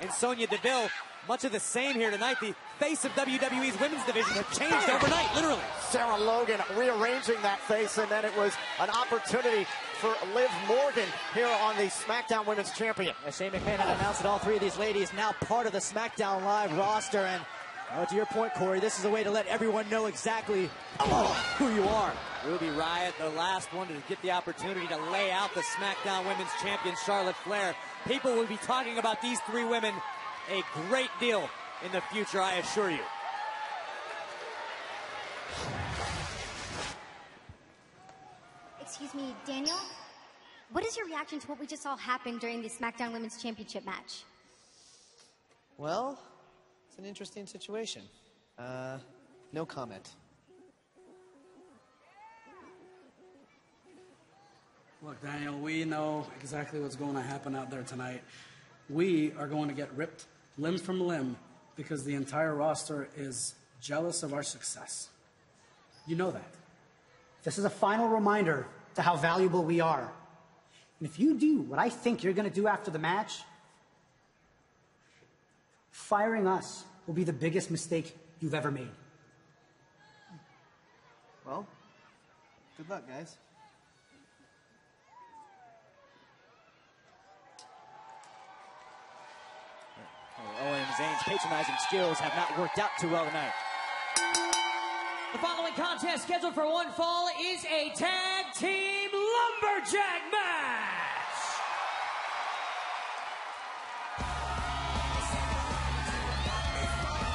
and Sonya Deville. Much of the same here tonight. The face of WWE's women's division has changed overnight, literally. Sarah Logan rearranging that face, and then it was an opportunity for Liv Morgan here on the SmackDown Women's Champion. Shane McMahon had announced that all three of these ladies now part of the SmackDown Live roster, and to your point, Corey, this is a way to let everyone know exactly who you are. Ruby Riott, the last one to get the opportunity to lay out the SmackDown Women's Champion, Charlotte Flair. People will be talking about these three women a great deal in the future, I assure you. Excuse me, Daniel? What is your reaction to what we just saw happen during the SmackDown Women's Championship match? Well, it's an interesting situation. No comment. Look, Daniel, we know exactly what's going to happen out there tonight. We are going to get ripped limb from limb because the entire roster is jealous of our success. You know that. This is a final reminder to how valuable we are. And if you do what I think you're going to do after the match, firing us will be the biggest mistake you've ever made. Well, good luck, guys. Owen and Zayn's patronizing skills have not worked out too well tonight. The following contest, scheduled for one fall, is a tag team lumberjack match.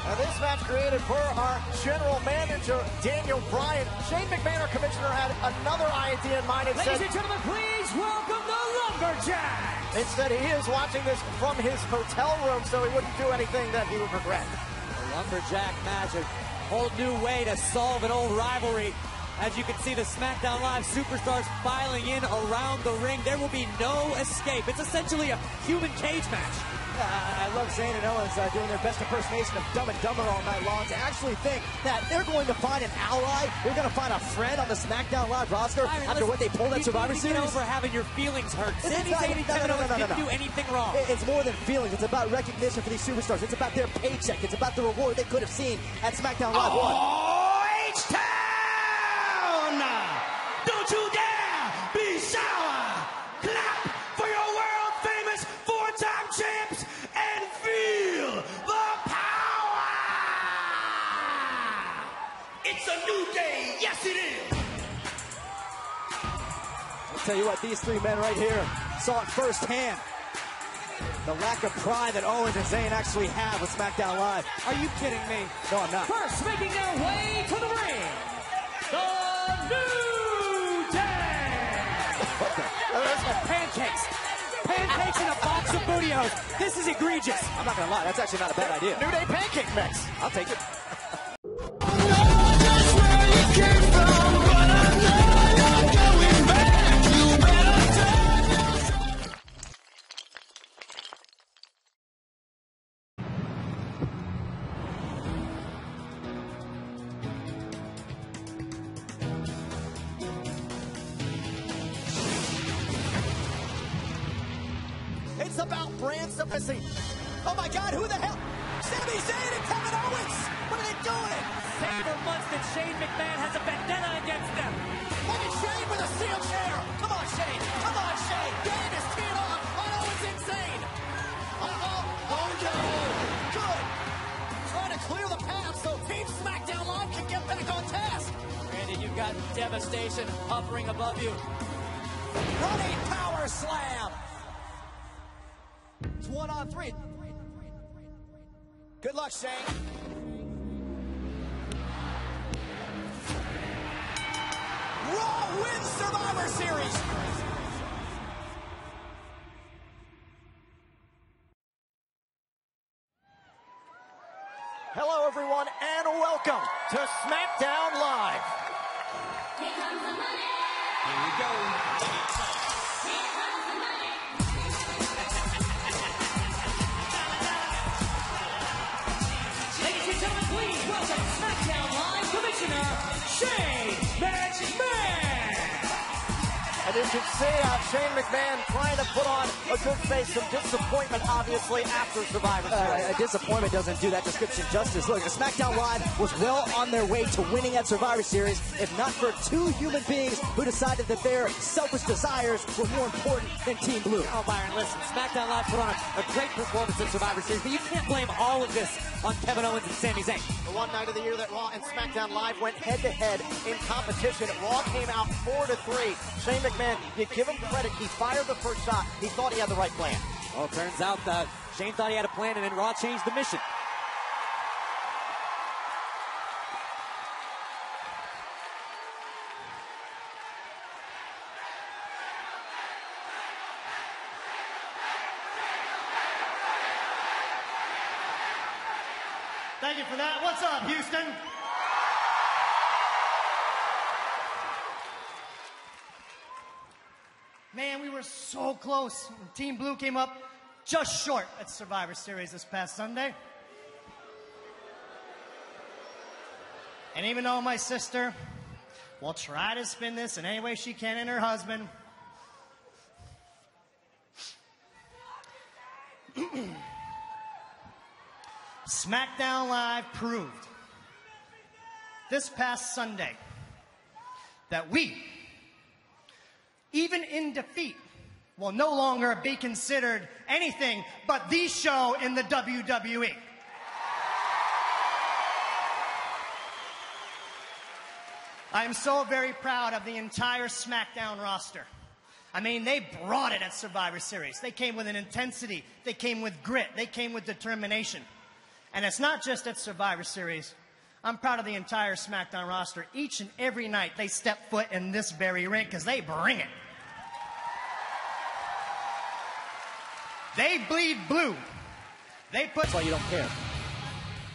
Now this match created for our general manager, Daniel Bryan. Shane McMahon, our commissioner, had another idea in mind and Ladies said, and gentlemen, please welcome the lumberjack. Instead, he is watching this from his hotel room, so he wouldn't do anything that he would regret. The lumberjack match, a whole new way to solve an old rivalry. As you can see, the SmackDown Live superstars filing in around the ring. There will be no escape. It's essentially a human cage match. I love Zayn and Owens doing their best impersonation of Dumb and Dumber all night long. To actually think that they're going to find an ally, they're going to find a friend on the SmackDown Live roster after what they pulled at Survivor Series. Get over having your feelings hurt. Sami Zayn and Kevin Owens didn't do anything wrong. It's more than feelings. It's about recognition for these superstars. It's about their paycheck. It's about the reward they could have seen at SmackDown Live 1. H-Town! Don't you dare be sour! Clap for your world-famous four-time champs and feel the power! It's a new day, yes it is! I'll tell you what, these three men right here saw it firsthand. The lack of pride that Owens and Zayn actually have with SmackDown Live. Are you kidding me? No, I'm not. First, making their way to the ring, the New Day. What the? Pancakes. Pancakes in a box of booty-os. This is egregious. I'm not going to lie, that's actually not a bad idea. New Day pancake mix. I'll take it. It's about brand supremacy. Oh my God, who the hell? Sami Zayn and Kevin Owens! What are they doing? Saying for months that Shane McMahon has a vendetta against them. Look at Shane with a steel chair! Come on, Shane! Come on, Shane! Shane is teed on Owens insane! Uh-oh! Oh no! Good! Trying to clear the path so Team SmackDown Live can get back on task! Randy, you've got devastation hovering above you. Running power slam! It's 1-on-3. Good luck, Shane. Raw wins Survivor Series! Hello, everyone, and welcome to SmackDown Live. Here comes the money! Here we go. Ladies and gentlemen, please welcome SmackDown Live Commissioner Shane McMahon. And as you can see, Shane McMahon trying to put on a good face. Some disappointment, obviously, after Survivor Series. A disappointment doesn't do that description justice. Look, SmackDown Live was well on their way to winning at Survivor Series, if not for two human beings who decided that their selfish desires were more important than Team Blue. Oh, Byron, listen, SmackDown Live put on a great performance at Survivor Series, but you can't blame all of this on Kevin Owens and Sami Zayn. The one night of the year that Raw and SmackDown Live went head-to-head in competition. Raw came out 4-3. Shane McMahon, you give him credit. He fired the first shot. He thought he had the right plan. Well, it turns out that Shane thought he had a plan, and then Raw changed the mission. Thank you for that. What's up, Houston? Man, we were so close. Team Blue came up just short at Survivor Series this past Sunday. And even though my sister will try to spin this in any way she can and her husband, SmackDown Live proved this past Sunday that we, even in defeat, will no longer be considered anything but the show in the WWE. I am so very proud of the entire SmackDown roster. I mean, they brought it at Survivor Series. They came with an intensity. They came with grit. They came with determination. And it's not just at Survivor Series. I'm proud of the entire SmackDown roster. Each and every night they step foot in this very ring because they bring it. They bleed blue. They put... That's why you don't care.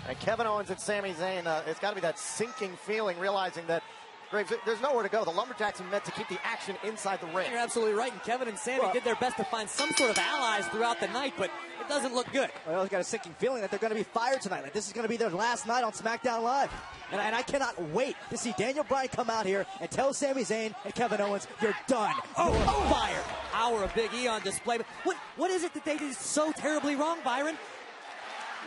And Kevin Owens and Sami Zayn, it's got to be that sinking feeling, realizing that Graves, there's nowhere to go. The Lumberjacks are meant to keep the action inside the ring. You're absolutely right, and Kevin and Sami did their best to find some sort of allies throughout the night, but it doesn't look good. Well, they've got a sinking feeling that they're going to be fired tonight. Like this is going to be their last night on SmackDown Live. And I cannot wait to see Daniel Bryan come out here and tell Sami Zayn and Kevin Owens, you're done. You're fired. Power of Big E on display. But what is it that they did so terribly wrong, Byron?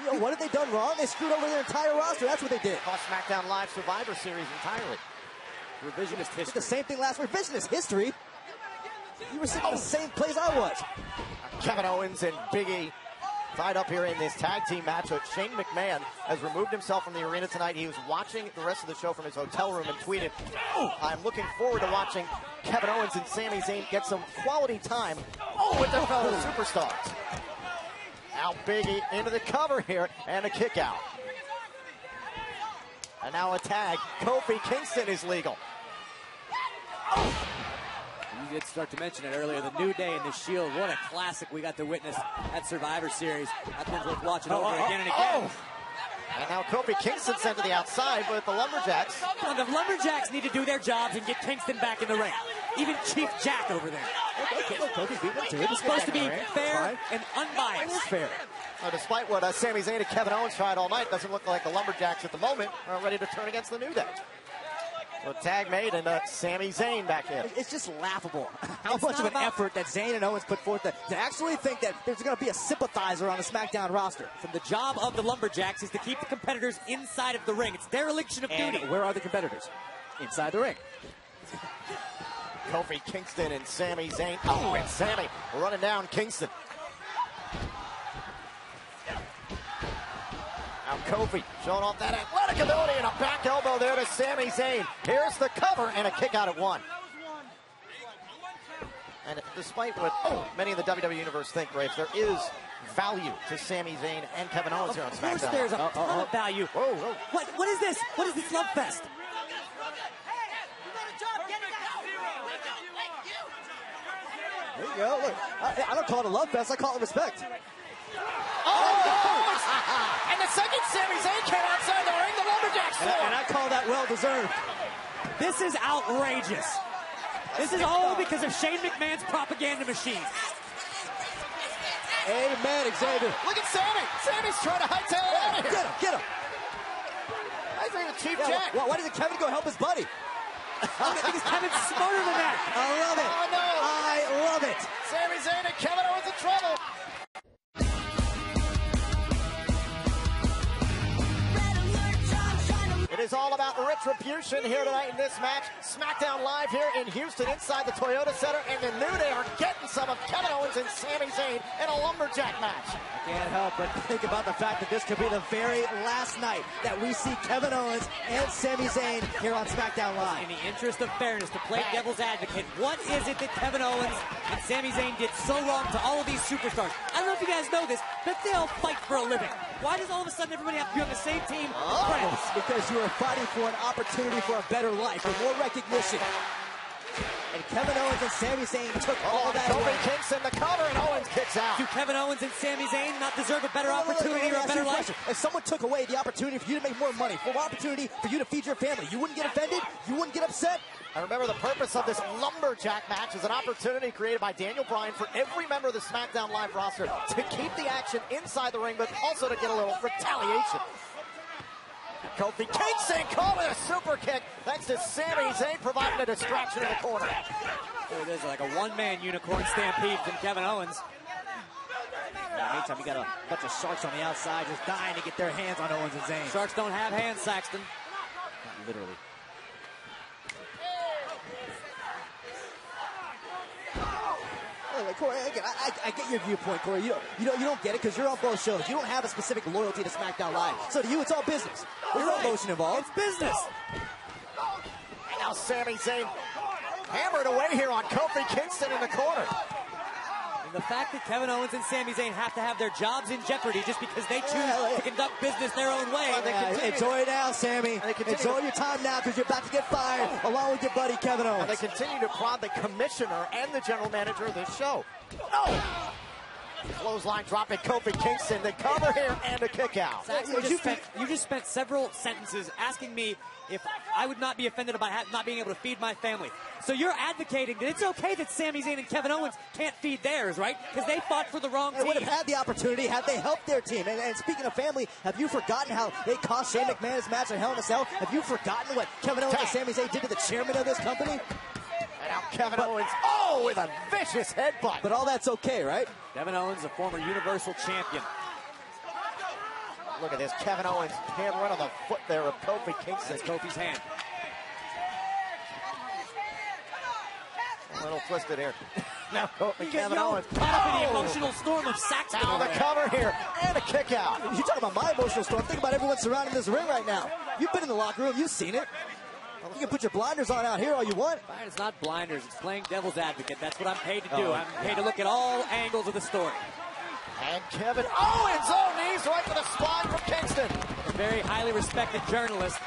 You know, what have they done wrong? They screwed over their entire roster. That's what they did. Cost SmackDown Live Survivor Series entirely. Revisionist history. Did the same thing last week. Revisionist history? You were sitting in the same place I was. Kevin Owens and Big E tied up here in this tag team match. But Shane McMahon has removed himself from the arena tonight. He was watching the rest of the show from his hotel room and tweeted, I'm looking forward to watching Kevin Owens and Sami Zayn get some quality time with their fellow superstars. Now Big E into the cover here and a kick out. And now a tag. Kofi Kingston is legal. You did start to mention it earlier. The New Day and the Shield. What a classic we got to witness at Survivor Series. That one's worth watching over again and again. And now Kofi Kingston sent to the outside, but the Lumberjacks. Well, the Lumberjacks need to do their jobs and get Kingston back in the ring. Even Chief Jack over there. Kofi beat them too. It's supposed to be fair and unbiased. It is fair. Despite what Sami Zayn and Kevin Owens tried all night, doesn't look like the Lumberjacks at the moment are ready to turn against the New Day. So tag made and Sami Zayn back in. It's just laughable how much of an effort that Zayn and Owens put forth to actually think that there's going to be a sympathizer on the SmackDown roster. From the job of the Lumberjacks is to keep the competitors inside of the ring. It's dereliction of duty. Where are the competitors? Inside the ring. Kofi Kingston and Sami Zayn. Oh, and Sami running down Kingston. Now Kofi showing off that athletic ability and a back elbow there to Sami Zayn. Here's the cover and a kick out at one. And despite what many in the WWE Universe think, Graves, there is value to Sami Zayn and Kevin Owens here on SmackDown. Of course there's a ton of value. Whoa. What is this? What is this love fest? There you go. Look, I don't call it a love fest. I call it respect. And the second Sami Zayn came outside the ring, the Lumberjacks and I call that well-deserved. This is outrageous. This is all because of Shane McMahon's propaganda machine. Amen, Xavier. Look at Sami. Sami's trying to hightail it out of here. Get him. I think the Chief Jack. Why doesn't Kevin go help his buddy? Because Kevin's smarter than that. I love it. Oh, no. I love it. Sami Zayn and Kevin Owens in trouble. It is all about retribution here tonight in this match. SmackDown Live here in Houston inside the Toyota Center, and the New Day are getting some of Kevin Owens and Sami Zayn in a Lumberjack match. I can't help but think about the fact that this could be the very last night that we see Kevin Owens and Sami Zayn here on SmackDown Live. In the interest of fairness, to play devil's advocate, what is it that Kevin Owens and Sami Zayn did so wrong to all of these superstars? I don't know if you guys know this, but they all fight for a living. Why does all of a sudden everybody have to be on the same team? It's because you are fighting for an opportunity for a better life, for more recognition. And Kevin Owens and Sami Zayn took all that away. Kofi Kingston the cover, and Owens kicks out. Do Kevin Owens and Sami Zayn not deserve a better opportunity or a better life? If someone took away the opportunity for you to make more money, for more opportunity for you to feed your family, you wouldn't get offended? You wouldn't get upset? I remember the purpose of this Lumberjack match is an opportunity created by Daniel Bryan for every member of the SmackDown Live roster to keep the action inside the ring, but also to get a little retaliation. Kofi Kingston caught with a super kick thanks to Sami Zayn providing a distraction in the corner. There it is, like a one-man unicorn stampede from Kevin Owens. meantime, you got a bunch of sharks on the outside just dying to get their hands on Owens and Zayn. Sharks don't have hands, Saxton. Not literally. Corey, I get your viewpoint, Corey. You don't get it because you're on both shows. You don't have a specific loyalty to SmackDown Live. So to you, it's all business. There's no emotion involved. It's business. And now Sami Zayn hammered away here on Kofi Kingston in the corner. And the fact that Kevin Owens and Sami Zayn have to have their jobs in jeopardy just because they choose to conduct business their own way. Enjoy it now, Sammy. Enjoy your time now because you're about to get fired along with your buddy Kevin Owens. And they continue to prod the commissioner and the general manager of this show. Oh! Clothesline dropping Kofi Kingston. The cover here and a kick out. Saxton, you just spent several sentences asking me if I would not be offended about not being able to feed my family. So you're advocating that it's okay that Sami Zayn and Kevin Owens can't feed theirs, right? Because they fought for the wrong team. They would have had the opportunity had they helped their team. And speaking of family, have you forgotten how they cost Shane McMahon his match in Hell in a Cell? Have you forgotten what Kevin Owens and Sami Zayn did to the chairman of this company? And now Kevin Owens, with a vicious headbutt. But all that's okay, right? Kevin Owens, a former Universal Champion. Look at this, Kevin Owens hand right on the foot there of Kofi Kingston. That's Kofi's hand. A little twisted here. Now Kevin Owens. Caught up in the emotional storm of Saxton. Now the cover here and a kick out. You're talking about my emotional storm. Think about everyone surrounding this ring right now. You've been in the locker room. You've seen it. You can put your blinders on out here all you want. It's not blinders. It's playing devil's advocate. That's what I'm paid to do. I'm paid to look at all angles of the story. And Kevin Owens, knees right to the spine from Kingston. A very highly respected journalist.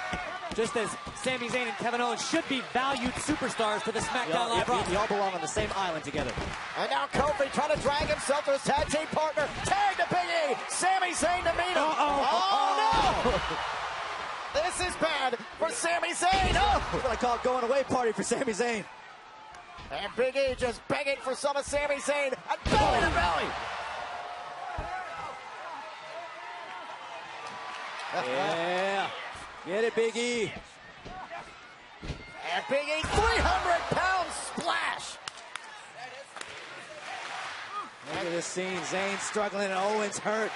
Just as Sami Zayn and Kevin Owens should be valued superstars to the SmackDown Live roster. You all belong on the same island together. And now Kofi trying to drag himself to his tag team partner. Tag to Big E. Sami Zayn to meet him. Oh no! This is bad for Sami Zayn. That's what I call a going away party for Sami Zayn. And Big E just begging for some of Sami Zayn. And belly to belly. Yeah. Get it, Big E. And Big E, 300-pound splash. Look at this scene. Zayn struggling and Owens hurt.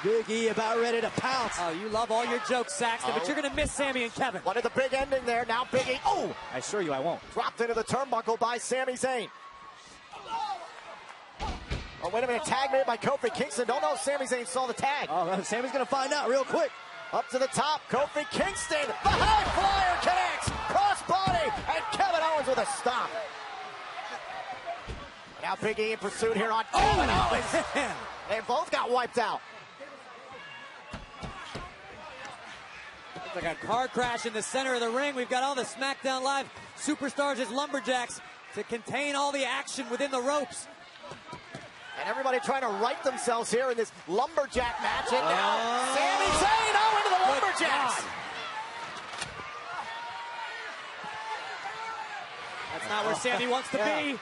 Big E about ready to pounce. Oh, you love all your jokes, Saxton, but you're going to miss Sami and Kevin. What is the big ending there? Now Big E. Oh! I assure you I won't. Dropped into the turnbuckle by Sami Zayn. Oh, wait a minute. Tag made by Kofi Kingston. Don't know if Sami Zayn saw the tag. Oh, Sami's going to find out real quick. Up to the top, Kofi Kingston. The high flyer connects. Crossbody. And Kevin Owens with a stomp. Now Big E in pursuit here on Kevin Owens. They both got wiped out. Looks like a car crash in the center of the ring. We've got all the SmackDown Live superstars as lumberjacks to contain all the action within the ropes. And everybody trying to right themselves here in this lumberjack match. And now Sami Zayn into the lumberjacks. That's not where Sami wants to be.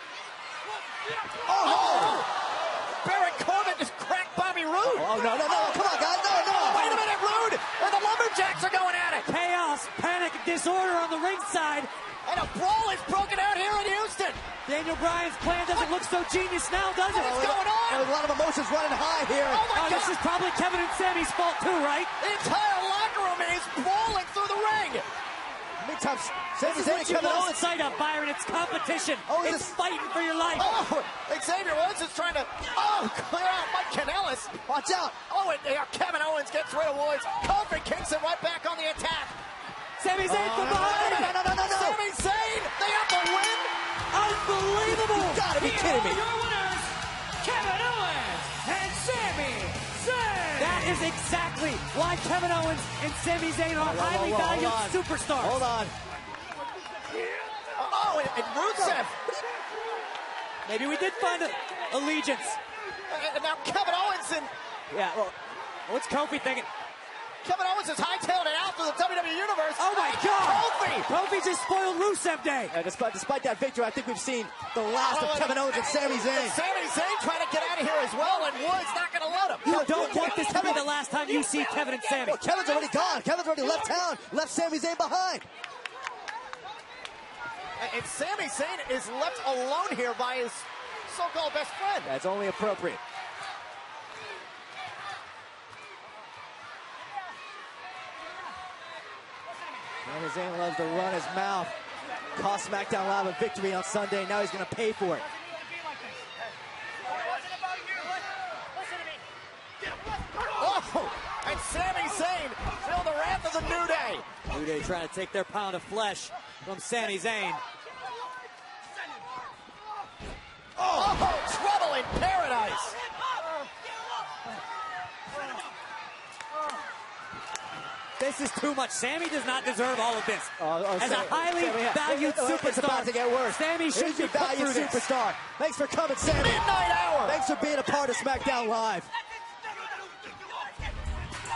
Baron Corbin just cracked Bobby Roode. Oh, no. Come on, guys. No. Wait a minute, Roode. And the lumberjacks are going at it. Chaos, panic, disorder on the ringside. And a brawl is broken out here in Houston. Daniel Bryan's plan doesn't look so genius now, does it? What's going on? There's a lot of emotions running high here. Oh, my God. This is probably Kevin and Sami's fault too, right? The entire locker room is brawling through the ring. Meantime, This is what you lost sight of, Byron. It's competition. It's fighting for your life. Oh, Xavier Woods is trying to, clear out Mike Kanellis. Watch out. Oh, and Kevin Owens gets rid of Woods. Kofi Kingston right back on the attack. Sami Zayn from behind. No. Sami Zayn, they have the win. Unbelievable. You gotta be kidding me. Your winners, Kevin Owens and Sami Zayn. That is exactly why Kevin Owens and Sami Zayn are highly valued superstars. Hold on. Oh, and Rusev. Maybe we did find allegiance. And now Kevin Owens and... Yeah, well, what's Kofi thinking? Kevin Owens is hightailing it out through the WWE Universe. Oh, my God. Kofi just spoiled Rusev Day. Despite that victory, I think we've seen the last of Kevin Owens and Sami Zayn. Sami Zayn trying to get out of here as well, and Woods not going to let him. You don't want this to be the last time you see Kevin and Sami. Well, Kevin's already gone. Kevin's already left town, left Sami Zayn behind. And Sami Zayn is left alone here by his so-called best friend. That's only appropriate. Sami Zayn loves to run his mouth. Cost SmackDown Live a victory on Sunday. Now he's going to pay for it. Oh, and Sami Zayn feel the wrath of the New Day. New Day trying to take their pound of flesh from Sami Zayn. Oh, trouble in paradise. This is too much. Sami does not deserve all of this. As a highly Sami, valued superstar, it's about to get worse. Sami should Here's be your put valued through this. superstar. Thanks for coming, Sami. Midnight Hour. Thanks for being a part of SmackDown Live.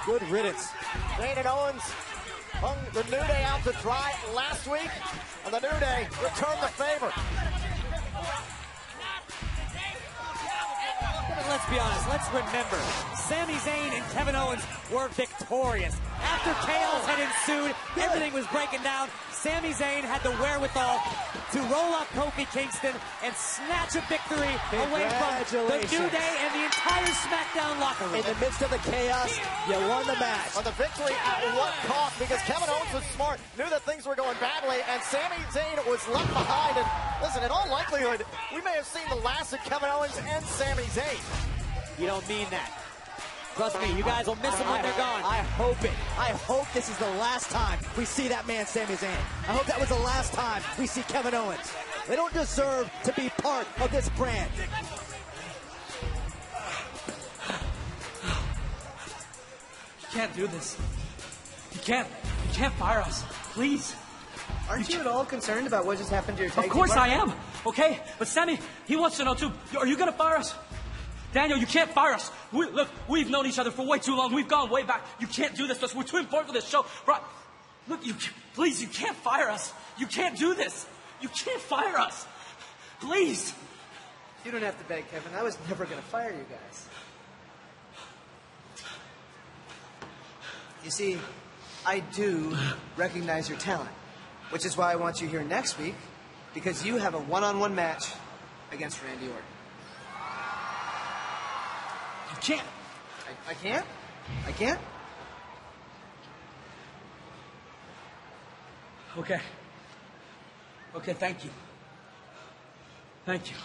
Good riddance. Zayn and Owens hung the New Day out to dry last week, and the New Day returned the favor. Let's be honest, let's remember, Sami Zayn and Kevin Owens were victorious. After chaos had ensued, everything was breaking down, Sami Zayn had the wherewithal to roll up Kofi Kingston and snatch a victory away from the New Day and the entire SmackDown locker room. In the midst of the chaos, you won the match. But the victory at what cost? Because Kevin Owens was smart, knew that things were going badly, and Sami Zayn was left behind. And listen, in all likelihood, we may have seen the last of Kevin Owens and Sami Zayn. You don't mean that. Trust me, you guys will miss them when they're gone. I hope it. I hope this is the last time we see that man, Sami Zayn. I hope that was the last time we see Kevin Owens. They don't deserve to be part of this brand. You can't do this. You can't fire us. Please. Aren't you at all concerned about what just happened to your tag Of course team I partner? am. Okay? But Sammy, he wants to know too. Are you going to fire us? Daniel, you can't fire us. Look, we've known each other for way too long. We've gone way back. You can't do this to us. We're too important for this show. Bro, look, please, you can't fire us. You can't do this. You can't fire us. Please. You don't have to beg, Kevin. I was never going to fire you guys. You see, I do recognize your talent, which is why I want you here next week, because you have a one-on-one match against Randy Orton. You can't. I can't? I can't? Okay. Okay, thank you. Thank you.